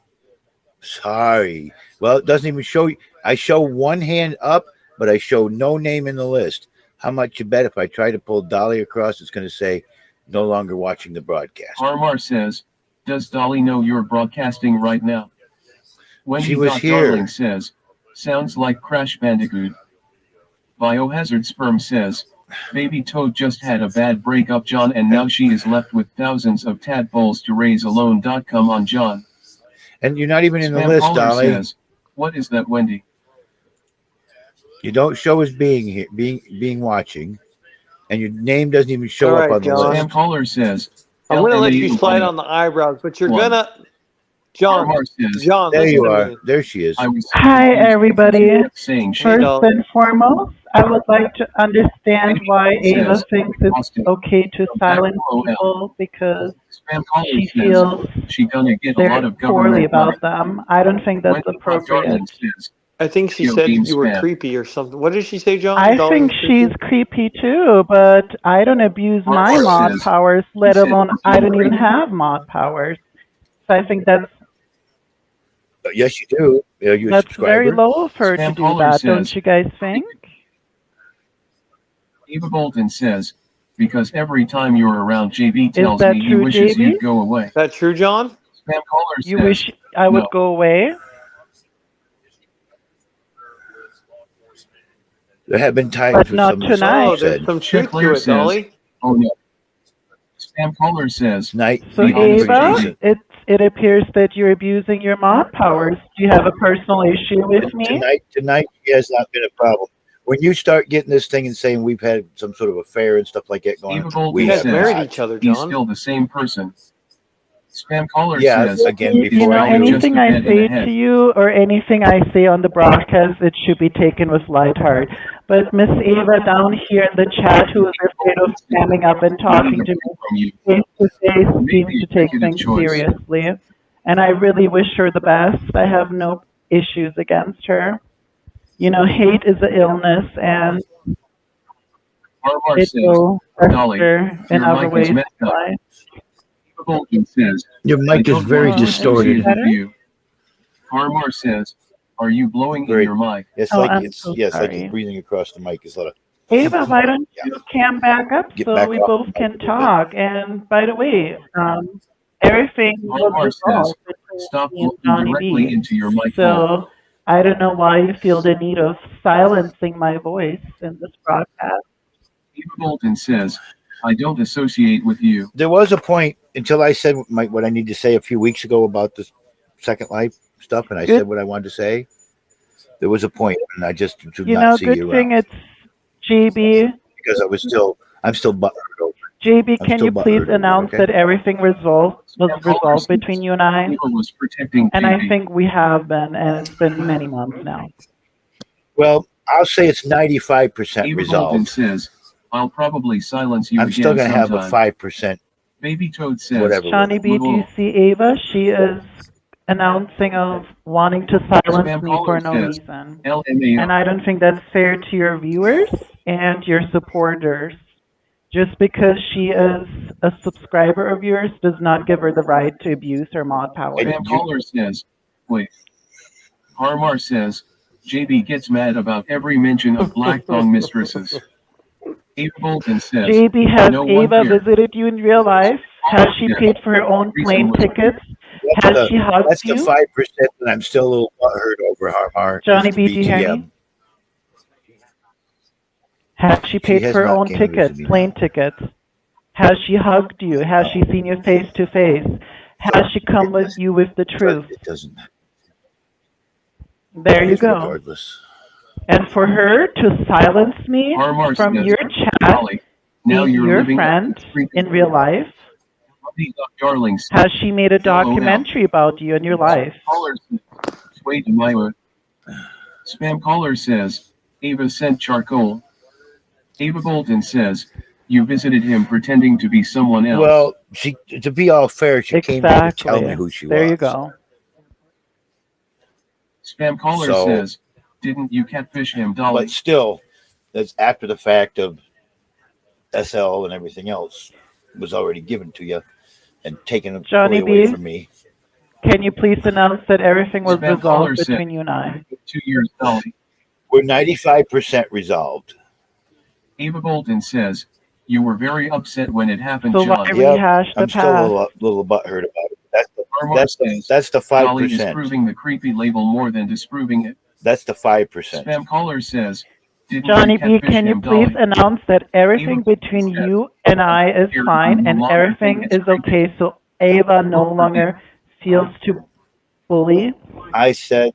Sorry. Well, it doesn't even show you. I show one hand up, but I show no name in the list. How much you bet if I try to pull Dolly across, it's going to say no longer watching the broadcast. Armar says, does Dolly know you're broadcasting right now? Wendy She was here. Darling says, sounds like Crash Bandicoot. Biohazard Sperm says, Baby Toad just had a bad breakup, John, and now she is left with thousands of tadpoles to raise alone. Come on, John. And you're not even in the Spam list, caller Dolly. says, what is that, Wendy? You don't show as being here, being watching, and your name doesn't even show All up right, on the John. list. Spam caller says, I'm going to let you LMAO slide on the eyebrows, but you're One. going to... John, Armar says, John, There listen you to are. me. There she is. I was so Hi, confused. everybody. She kept saying Hey, First Dolly. and foremost, I would like to understand why Ava Says, thinks it's Austin, okay to silence LOL. people because Spam caller she says, feels she gonna get a lot they're of poorly government money. about them. I don't think that's Wendy appropriate. Darling says, I think she Yo, said game you were spam. creepy or something. What did she say, John? I Dolly think was she's creepy? creepy too, but I don't abuse my Armar mod says, powers, he let said, alone "You're I don't even creepy." have mod powers. So I think that's Yes, you do. Are you a very subscriber? low of her to Spam do caller that, don't says, you guys think? Eva Bolton says, because every time you're around, JB Is tells that me he true, wishes JB? you'd go away. Is that true, John? Spam caller You says, wish I would no. go away? There have been times But when not some of the stuff tonight. Oh, you've there's said. some Check truth to Claire it, says, Dolly. oh no. Spam caller says, Tonight, So you Honest pretty Ava, decent. it's it appears that you're abusing your mod powers. Do you have a personal issue with me? Tonight she has not been a problem. When you start getting this thing and saying we've had some sort of affair and stuff like that going Eva on, Gold we You guys have says married not. each other, he's John. still the same person. Spam caller Yeah, says, again, You before know, I probably knew. just anything a I bit in the say head. to you or anything I say on the broadcast, it should be taken with light heart. But Miss Ava down here in the chat, who is afraid of standing up and talking to me from you. face to face, Make seems the to take executive things choice. seriously. And I really wish her the best. I have no issues against her. You know, hate is an illness, and Harmar it says, will Dolly, fester in your other mic is ways. messed up. Why? Eva Bolton says, Your I mic is don't very want to is it distorted. associate better? with you. Harmar says, are you blowing in Very. your mic? It's Oh, like I'm it's so yes, like sorry. it's breathing across the mic. It's a lot of Ava, why don't yeah. you cam back up Get so back we off both the mic can a little bit. talk? And by the way, everything was Harmar says, resolved between stop me and looking Johnny directly B. into your mic hole. So I don't know why you feel the need of silencing my voice in this broadcast. Eva Bolton says, I don't associate with you. There was a point until I said what I need to say a few weeks ago about this Second Life stuff, and I Good, said what I wanted to say. There was a point, and I just did you not know, see good you thing around it's JB. because I'm still butthurt over. JB, I'm can still you please butthurt over it. announce Okay. that everything was Spam caller resolved says, between you and I? Eva was protecting And I JB. think we have been, and it's been many months now. Well, I'll say it's 95% Eva Bolton resolved. says, I'll probably silence you I'm still again going to have a sometime. 5% Baby Toad says, whatever with Johnny it. B, do you see Ava? She is announcing of wanting to silence Spam me for caller no says, reason. LMAO. And I don't think that's fair to your viewers and your supporters. Just because she is a subscriber of yours does not give her the right to abuse her mod powers. Spam caller says, wait. Harmar says, JB gets mad about every mention of black thong mistresses. Ava Bolton says, JB, has no one Ava here. visited you in real life? Has she paid for her own plane tickets? Has she hugged That's the you? 5% that I'm still a little butthurt over. Harmar Johnny is the B, do you hear me? BTM. Has she paid has for her not own came to visit tickets, me plane now. tickets? Has she hugged you? Has she seen you face to face? Has she come with you with the truth? It doesn't. There you go. Regardless. And for her to silence me Harmar from says, your chat, Dolly, now being you're your living friend in up real life, darlings. has she made a LOL. documentary about you and your life? Caller says, wait, Spam caller says, Ava sent charcoal. Ava Bolton says, you visited him pretending to be someone else. Well, to be all fair, she came here to tell me who she was. There you go. Spam caller So- says, didn't you catfish him, Dolly? But still, that's after the fact of SL and everything else was already given to you and taken Johnny away B, from me. can you please announce that everything was Spam caller resolved said, between you and I? 2 years, Dolly. We're 95% resolved. Ava Bolton says, you were very upset when it happened, So why John. rehash the I'm still a past? little butthurt about it. Harmar says, That's the Dolly is 5%. proving the creepy label more than disproving it. That's the 5%. Spam caller says, didn't Johnny you B, catfish can you him, please Dolly? announce that everything between you and I is fine and everything is okay so Ava no longer feels to bully? I said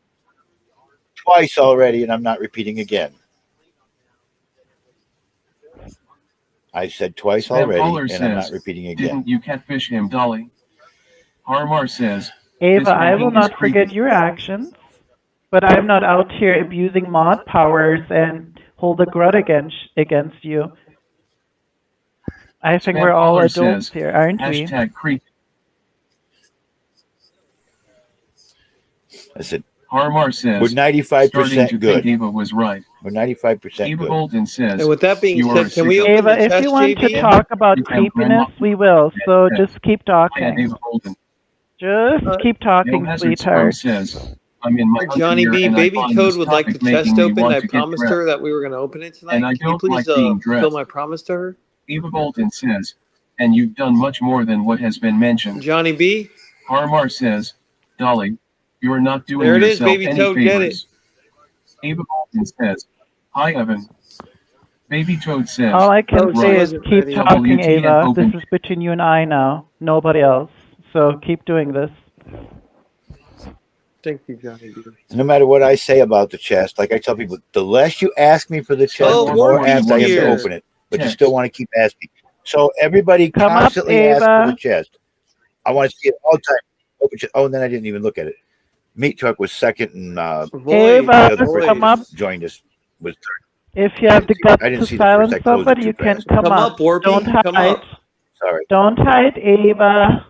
twice already, and I'm not repeating again. I said twice Spam already, caller and I'm not says, repeating again. didn't you catfish him, Dolly? Harmar says, Ava, this I will hanging is not forget creepy. your actions, but I'm not out here abusing mod powers and hold a grudge against you. I think Spam we're all caller adults says, here, aren't we? hashtag creepy. I said Harmar we're says, starting 95% to good. think Ava was right. We're 95% Ava good. Bolton says, And with that being you are said, a can we sicko. open Ava, the if test, you want to JB? talk about You have grandma. creepiness, we will. So Yes. just keep I had talking. Ava Bolton. Just keep Neil talking, Hazard Sperm sweetheart. says, I'm in my Johnny underwear B, and I Baby find Toad this would like the topic making chest me opened. want I to get promised dressed. her that we were going to open it tonight. And I Can you don't please like being fulfill dressed. my promise to her? Eva Bolton says, and you've done much more than what has been mentioned. Johnny B, Harmar says, Dolly, you're not doing there it is, yourself Baby any Toad, get it. favors. Eva Bolton says, hi, Evan. Baby Toad says, All I can Oh, she say is wasn't keep ready. talking, WTF Ava. This open. is between you and I now, nobody else. So keep doing this. Thank you, Johnny B. No matter what I say about the chest, like I tell people, the less you ask me for the chest, Oh, the more Morphe's apt I am to here. open it. But you still want to keep asking. So everybody Come up, constantly asks for the Ava. chest. I want to see it all the time. Open chest. Oh, and then I didn't even look at it. Meat Truck was second, and Void. the Ava, other person come that up. just joined us was third. If you have the guts I didn't to see the first. silence I closed it somebody, too you can fast. come Come up. up, Warpy. Don't Come hide. up. Sorry. Don't hide, Ava.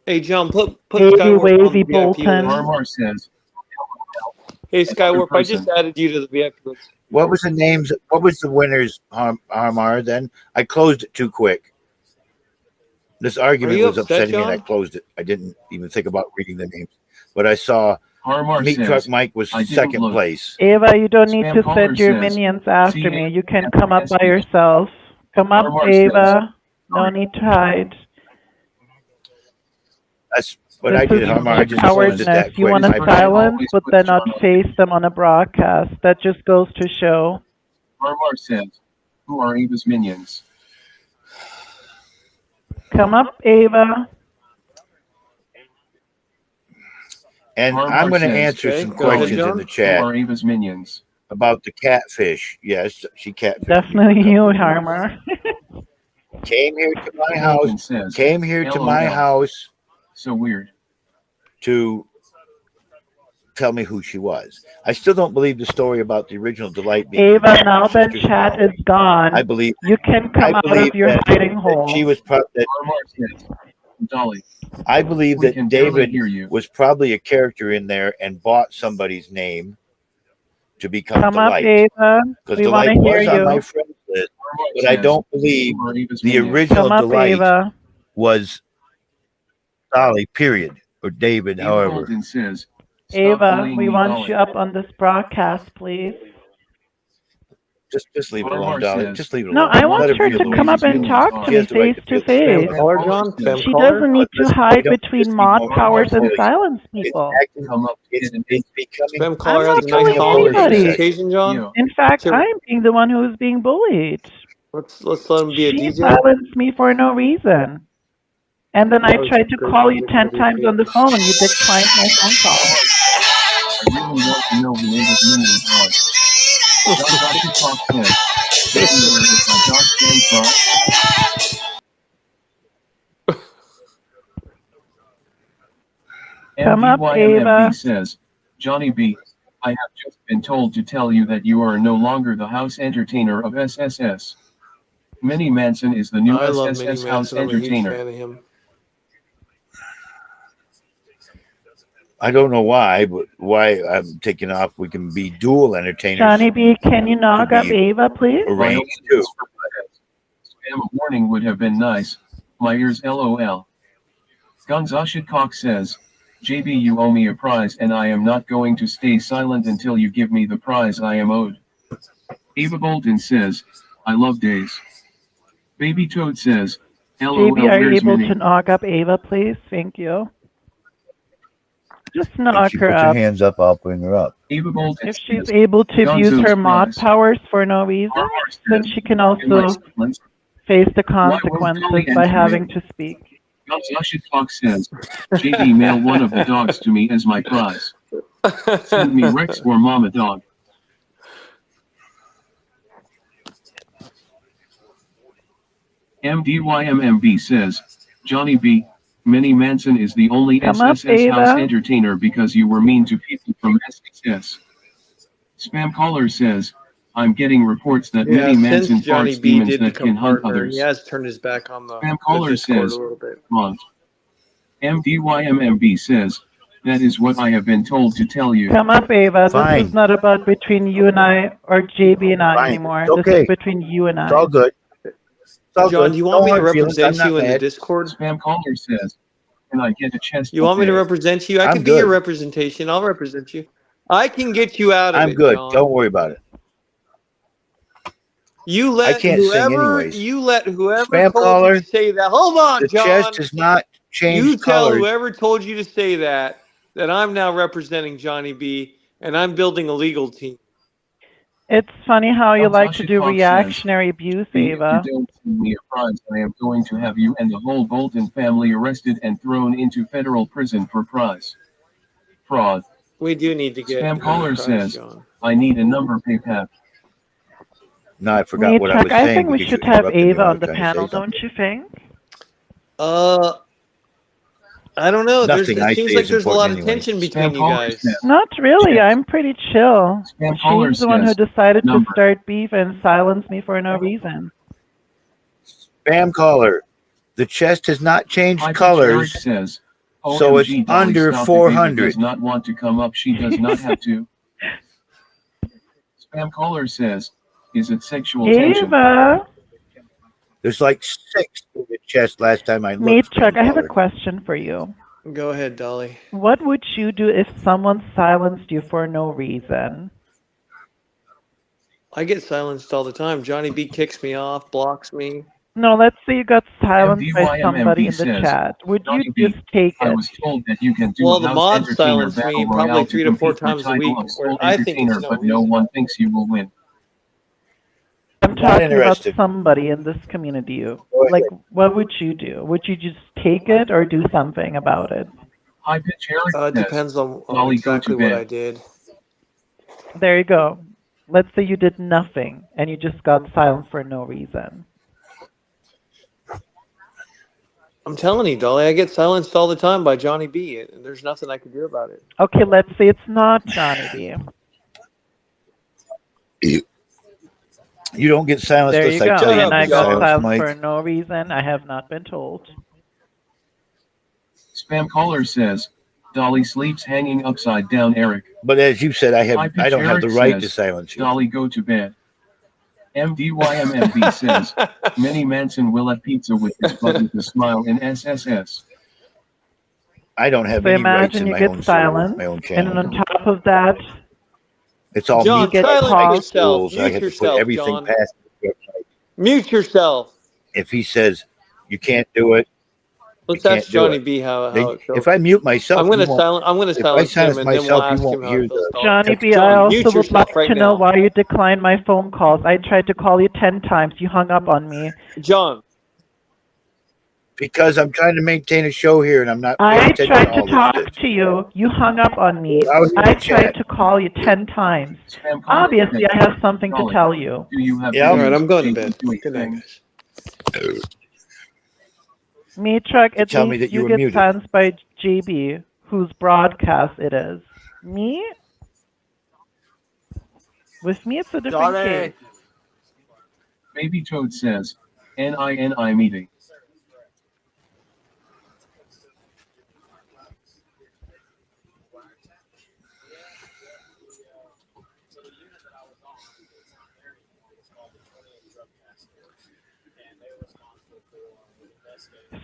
Hey, John, put Wavy, Skywarp on wavy, the VIP Bolton. list. Harmar says, Hey, Skywarp, I person. just added you to the VIP list. What was the names? What was the winners, Harmar? Then I closed it too quick. This argument you was upset, upsetting me, and I John? closed it. I didn't even think about reading the names, but I saw Harmar Meat says, Truck Mike was I didn't second look. place. Ava, you don't need Spam to caller send your says, minions after "See, me. You can after come up by SPs." yourself. Come up, Harmar says, Ava. No "Sorry." need to hide. That's what This I did, is Harmar. I such just closed it cowardness. that You quick. want to This person silence, always but puts then not John on face them on a broadcast. That just goes to show. Harmar says, who are Ava's minions? Come up, Ava. And Harmar I'm going to says, answer Okay, some go ahead, questions in John. the who chat are Ava's minions? about the catfish. Yes, she catfished me for Definitely a you, couple of years. Harmer. Came here to my Bolton house. says, Came here to my LOL. house So weird. to tell me who she was. I still don't believe the story about the original Delight being her Ava, now that sister-in-law. chat is gone, I believe you can come out believe of your that hiding she hole. was that Harmar says, Dolly, I believe we that can barely David hear you. was probably a character in there and bought somebody's name to become Come up, Delight. Ava. Because We want Delight to hear was on my you. friends list, Harmar but I says, don't believe who are Ava's the minions? original Come up, Delight Ava. was Dolly, period. Or David, Ava however. Bolton says, stop Ava, bullying we me, want Dolly. you up on this broadcast, please. Just leave it alone, Harmar Dolly. says, Just leave it No, alone. I I want Let her her feel to the way come she up and feels. talk to She me has the right face to to feel the same Spam face. way. caller, Harmar John. says, Spam She caller. doesn't need to Listen, hide they don't between just mod need more powers and voice. silence It's people. acting. come up It's and becoming. Spam I'm caller not has a nice bullying a bullying following anybody. session. occasion, John. you. In fact, Sure. I'm being the one who is being bullied. Let's let him be a She DJ. silenced me for no reason. And then I That was tried to great call you music 10 for times DJ. on the phone and you declined my phone call. I really want to know who Ava's minions are. John Dodgy Talk says, maybe where is my Josh stands for? Come up, Ava. MDYMMB says, Johnny B, I have just been told to tell you that you are no longer the house entertainer of SSS. Minnie Manson is the new I love Minnie SSS house Manson. I'm a huge entertainer. fan of him. I don't know why, but why I'm taking off. We can be dual entertainers. Johnny B, can you knock Could up be Ava, please? arranged too. Spam a warning would have been nice. My ears LOL. Gonzashit says, JB, you owe me a prize and I am not going to stay silent until you give me the prize I am owed. Ava Bolton says, I love days. Baby Toad says, LOL, JB, are you where's able Minnie? to knock up Ava, please? Thank you. Just If knock she her puts her up. hands up, I'll bring her up. Ava Bolton If she's says, able to abuse Gonzo's her mod prize. powers for no reason, Harmar then says, she can in my also silence, face the why won't consequences Dolly by answer having me? to speak. Gonzashit says, JB, mail one of the dogs to me as my prize. Send me Rex or Mama Dog. MDYMMB says, Johnny B, Minnie Manson is the only Come up, SSS house Ava. entertainer because you were mean to people from SSS. Spam caller says, I'm getting reports that Yeah, Minnie Manson since Johnny farts B demons did that become can hunt partner, he others. has turned his back on the Spam caller Discord says, a little bit. Mont. MDYMMB says, that is what I have been told to tell you. Come up, Ava. This Fine. is not about between you and I or JB and I Fine. anymore. It's This okay. is between you and It's I. all good. It's all John, good. do you want No me to hard feelings. I'm represent not you in the mad. Discord? Spam caller says, can I get a chest You want me to there? represent you? I I'm can be your good. representation. I'll represent you. I can get you out of I'm it, good. John. Don't worry about it. You I let can't sing whoever anyways. whoever Spam told you caller, to say that. Hold on, the John. chest has not You changed tell colors. whoever told you to say that I'm now representing Johnny B and I'm building a legal team. It's funny how you like to Altasha do Cox says, reactionary abuse, "B, if you Ava. don't send me a prize, I am going to have you and the whole Bolton family arrested and thrown into federal prison for prize. Fraud." We do need to get Spam caller prize, says, John. "I need a number PayPal." No, I forgot Me, what I Chuck, was I saying think we because you should have interrupted me Ava when I on was the trying to say panel, something. don't you think? I don't know. Nothing It I seems say like is there's a lot important of anyway. tension Spam between you caller guys. says, Not really. "Check." I'm pretty chill. Spam caller She's the one who says, decided to "Number." start beef and silence me for no reason. Spam caller. The chest has not changed High Pitch colors, Eric says, so it's "OMG, Dolly, under stop. If Ava 400. does not want to come up, she does not have to." Spam caller says, "Is it sexual tension?" Ava! There's like 6 in the chest last time I Me, looked. Chuck, Spam I have a caller. question for you. Go ahead, Dolly. What would you do if someone silenced you for no reason? I get silenced all the time. Johnny B kicks me off, blocks me. No, let's say you got silenced by somebody MDYMMB in the says, chat. Would you "Johnny B, just take I it? was told that you can do Well, a the house mods entertainer silence me battle probably royale to 3 to 4 compete for times a title week, of where sole I think entertainer, it's no but no reason. one thinks you will win." I'm Not talking about interested. somebody in this community. Go ahead. Like, what would you do? Would you just take it or do something about it? High Pitch Eric It says, depends on "Dolly, go to exactly what I bed." did. There you go. Let's say you did nothing and you just got silenced for no reason. I'm telling you, Dolly, I get silenced all the time by Johnny B, and there's nothing I can do about it. Okay, let's say it's not Johnny B. You don't get silenced There unless you I go. tell you Shut And up, I to get got John. silenced, silenced for Mike. no reason. I have not been told. Spam caller says, "Dolly sleeps hanging upside down." Eric. But as you said, I High Pitch don't have Eric the right to says, silence you. "Dolly, go to bed." MDYMMB says, "Manny Manson will eat pizza with his butt with a smile in SSS." I don't have So any rights imagine in you my get own server, silenced, my own and channel. then on top of that, It's all John, mute. get silence called. yourself. Rules. I Mute have to put yourself, everything John. past the website. Mute yourself. If he says you can't do it, you Let's ask can't do Johnny it. B how Then, it goes. if I mute myself, I'm gonna you won't. silence If I him, silence and then we'll myself, you ask him won't how hear it goes. the. Johnny B, I John, mute also would yourself like right to know now. why you declined my phone calls. I tried to call you 10 times. You hung up on me. John, Because I'm trying to maintain a show here, and I'm not paying I attention tried to to all talk this. to you. You hung up on me. We're out here I to tried chat. to call you 10 times. Spam caller Obviously, says, I have something to "Dolly, tell you. do you have Yeah. all right, videos I'm of going to JB bed. doing Good night, things?" guys. Me, Chuck, at Tell me least that you you were get muted. silenced by JB, whose broadcast it is. Me? With me, it's a different Dolly. case. Baby Toad says, "NINI meeting."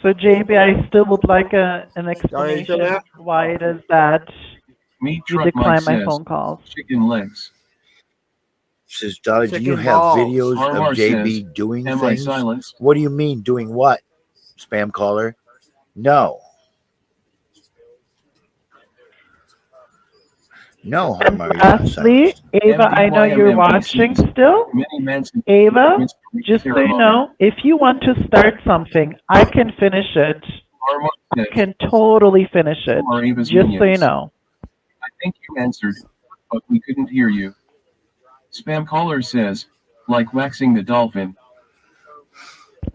So, JB, I still would like an Dolly, you explanation still there? why it is that Meat you Truck Mike decline my says, phone calls. "Chicken legs." Says, Dolly, do you Chicken have balls. videos Harmar of JB says, doing "Am I things? silenced?" What do you mean doing what? Spam caller. No. No, And Harmar, you're not lastly, silenced. Ava, I know you're MDYMMB watching says, still. "Manny Manson Ava, Mr. just so you Ceremony." know, if you want to start something, I can finish it. Harmar I says, can totally finish it. "Who are Ava's Just so you minions?" know. I think you answered, but we couldn't hear you. Spam caller says, "Like waxing the dolphin."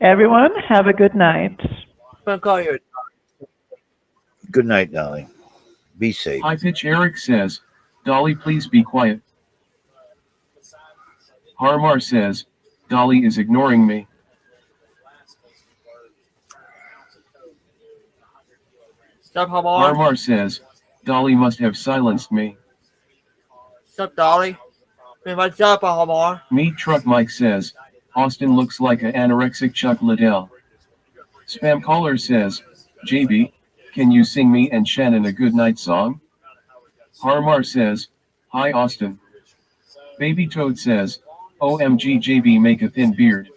Everyone, have a good night. I'm gonna call you. Good night, Dolly. Be safe. High Pitch Eric says, "Dolly, please be quiet." Harmar says, "Dolly is ignoring me." Stop, Hamar. Harmar says, "Dolly must have silenced me." Stop, Dolly. What's up, Hamar? Meat Truck Mike says, "Austin looks like an anorexic Chuck Liddell." Spam caller says, "JB, can you sing me and Shannon a goodnight song?" Harmar says, "Hi Austin." Baby Toad says, "OMG JB, make a thin beard."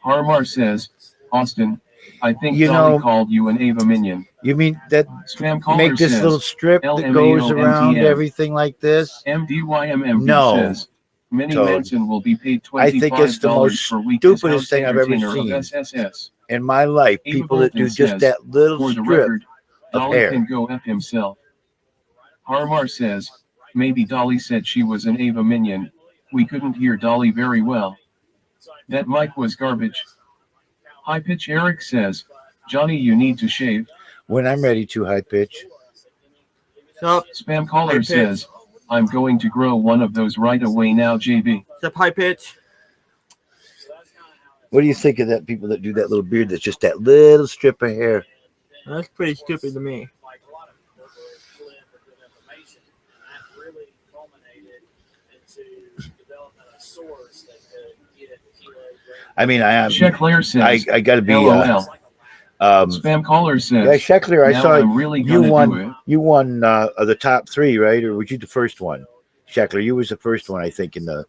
Harmar says, "Austin, I think You Dolly know- called you an Ava minion." You mean that Spam caller make this says, little strip that LMAO goes around MTM. everything like this? MDYMMB No. says, Minnie Toad. Manson will be paid I think it's the $25 most per week as stupidest house thing I've ever entertainer seen of SSS. in my life. Ava People that do Bolton just says, that little for the strip record, of Dolly hair. can go F himself. Harmar says, maybe Dolly said she was an Ava minion. We couldn't hear Dolly very well. That mic was garbage. High Pitch Eric says, Johnny, you need to shave. When I'm ready to high pitch. Sup, Spam caller High Pitch. says, I'm going to grow one of those right away now, JB. Sup, High Pitch. What do you think of that? People that do that little beard that's just that little strip of hair. That's pretty stupid to me. I mean, I am. Sheckler says, I got to be. LOL. Spam caller says, Yeah, Sheckler. I now saw I'm really you gonna won. do it. You won the top 3, right? Or was you the first one? Sheckler, you was the first one, I think, in the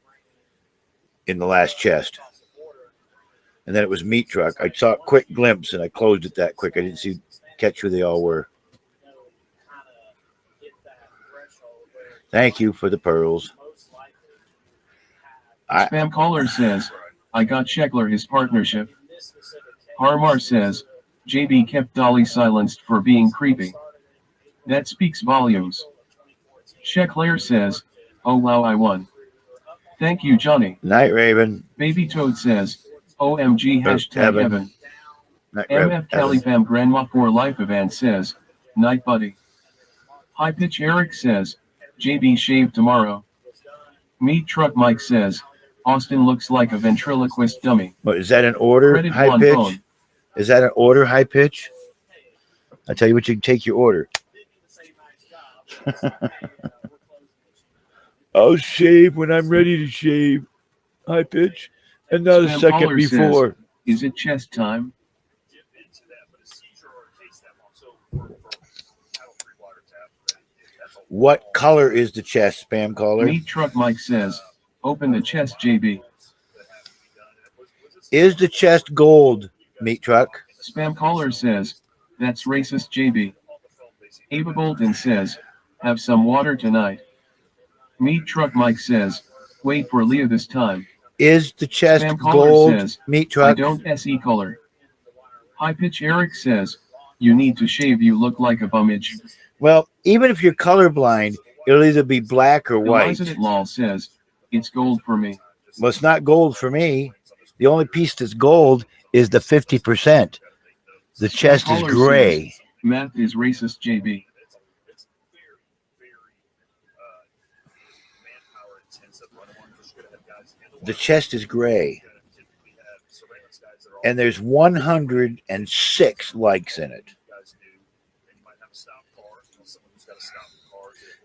last chest. And then it was Meat Truck. I saw a quick glimpse and I closed it that quick. I didn't catch who they all were. Thank you for the pearls. Spam caller says, I got Sheckler his partnership. Harmar says, JB kept Dolly silenced for being creepy. That speaks volumes. Sheckler says, oh wow, I won. Thank you, Johnny. Night Raven. Baby Toad says, OMG hashtag heaven. MF Califam Grandma for Life event says, night buddy. High Pitch Eric says, JB shave tomorrow. Meat Truck Mike says, Austin looks like a ventriloquist dummy. What is that an order? Credit High one pitch? phone. Is that an order? High pitch? I tell you what, you can take your order. I'll shave when I'm ready to shave. High pitch, and not a Spam second caller before. Says, is it chest time? What color is the chest, spam caller? Meat Truck Mike says, open the chest, JB. Is the chest gold, Meat Truck? Spam caller says, that's racist, JB. Ava Bolton says, have some water tonight. Meat Truck Mike says, wait for Leah this time. Is the chest Spam caller gold, says, Meat I Truck? don't SE color. High Pitch Eric says, you need to shave, you look like a bumage. Well, even if you're colorblind, it'll either be black or white. Eliza Lal says, it's gold for me. Well, it's not gold for me. The only piece that's gold is the 50%. The chest is Caller gray. says, math is racist, JB. The chest is gray. And there's 106 likes in it.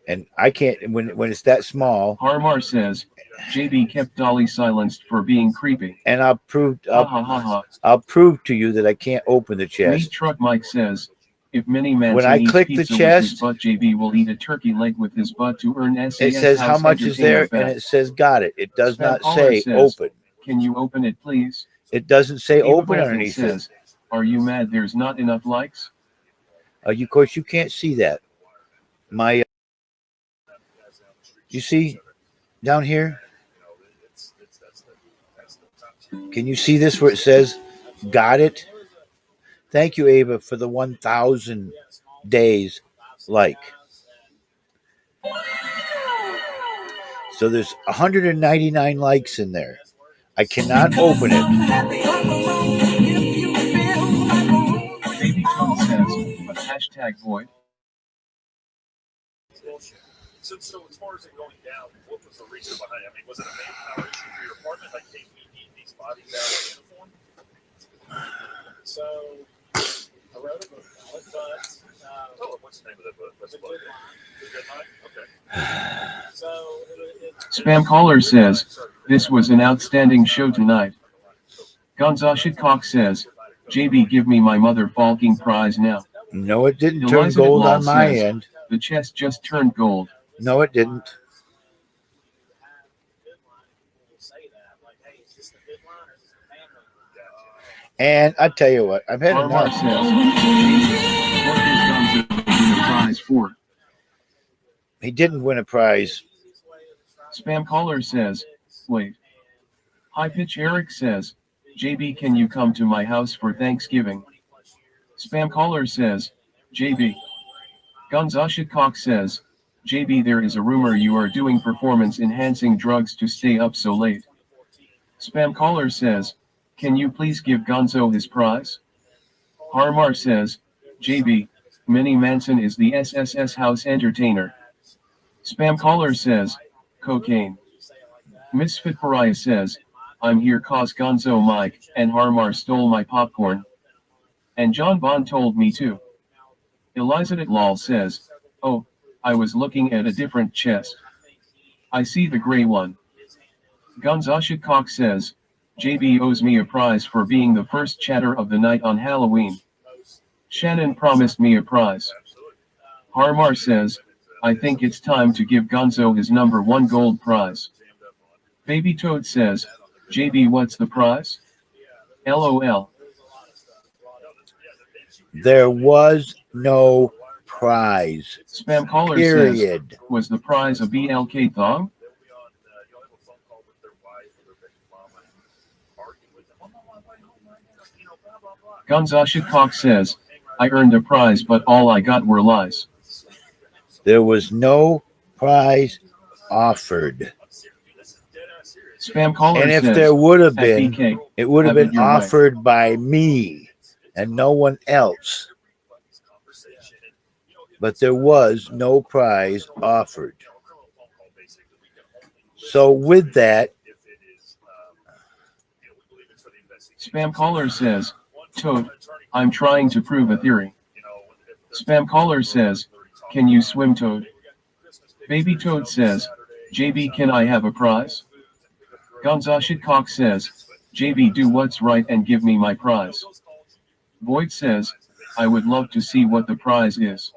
And I can't, when it's that small. Harmar says, JB kept Dolly silenced for being creepy. And I'll prove to you that I can't open the Meat chest. Truck Mike says, if Minnie Manson When I eats click the pizza chest, with his butt, JB will eat a turkey leg with his butt to earn SAS. It says how much is there, and it says got it. It does not say open. Can you open it, please? It doesn't say Ava open Bolton underneath says, are you mad there's not enough likes? Of course, you can't see that. You see down here? Can you see this where it says got it? Thank you, Ava, for the 1,000 days like. So there's 199 likes in there. I cannot open it. Baby Toad says, a hashtag void. So as far as it going down, what was the reason behind it? I mean, was it a manpower issue for your apartment? Like, hey, we need these bodies out of uniform? So I wrote a book about it, but tell them what's the name of that book? What's the book? The Good Night? Okay. So Spam caller says, this was an outstanding show tonight. Gonza Shitcock says, JB, give me my mother falking prize now. No, it didn't turn gold on my end. The chest just turned gold. No, it didn't. And I tell you what, I've had Harmar enough. says, what is Gonza win a prize for? He didn't win a prize. Spam caller says, Wait. High Pitch Eric says, JB, can you come to my house for Thanksgiving? Spam caller says, JB. Gonzashikok says, JB, there is a rumor you are doing performance enhancing drugs to stay up so late. Spam caller says, can you please give Gonzo his prize? Harmar says, JB, Minnie Manson is the SSS house entertainer. Spam caller says, cocaine. Misfit Pariah says, I'm here cause Gonzo Mike and Harmar stole my popcorn. And John Bond told me too. Elizabeth Lal says, oh, I was looking at a different chest. I see the gray one. Gonzashikok says, JB owes me a prize for being the first chatter of the night on Halloween. Shannon promised me a prize. Harmar says, I think it's time to give Gonzo his #1 gold prize. Baby Toad says, JB, what's the prize? LOL. There was no prize. Spam caller Period. says, was the prize a BLK thong? Gonzashikok says, I earned a prize but all I got were lies. There was no prize offered. Spam caller And if says, there would have been, BK, it would have been your way. offered by me and no one else. But there was no prize offered. So with that, Spam caller says, Toad, I'm trying to prove a theory. Spam caller says, can you swim, Toad? Baby Toad says, JB, can I have a prize? Gonzashikok says, JB, do what's right and give me my prize. Void says, I would love to see what the prize is.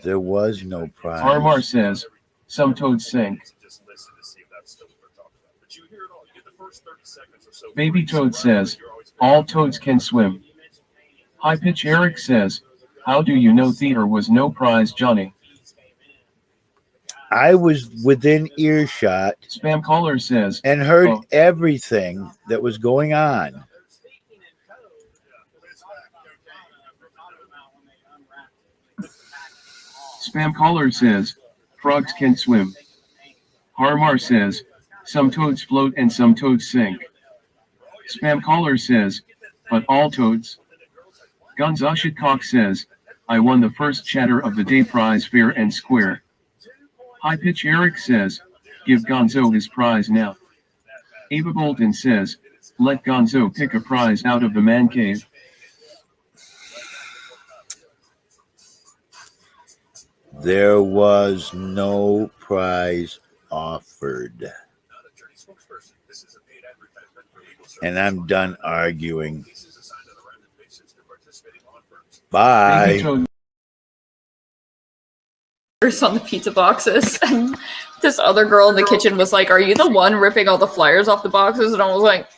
there was no prize. Harmar says, some toads sink. Baby Toad says, all toads can swim. High Pitch Eric says, how do you know theater was no prize, Johnny? I was within earshot Spam caller says, and heard oh. everything that was going on. Spam caller says, frogs can swim. Harmar says, some toads float and some toads sink. Spam caller says, but all toads. Gonzashikok says, I won the first chatter of the day prize fair and square. High Pitch Eric says, give Gonzo his prize now. Ava Bolton says, let Gonzo pick a prize out of the man cave. There was no prize offered. And I'm done arguing. Bye. On the pizza boxes, and this other girl in the kitchen was like, are you the one ripping all the flyers off the boxes? And I was like,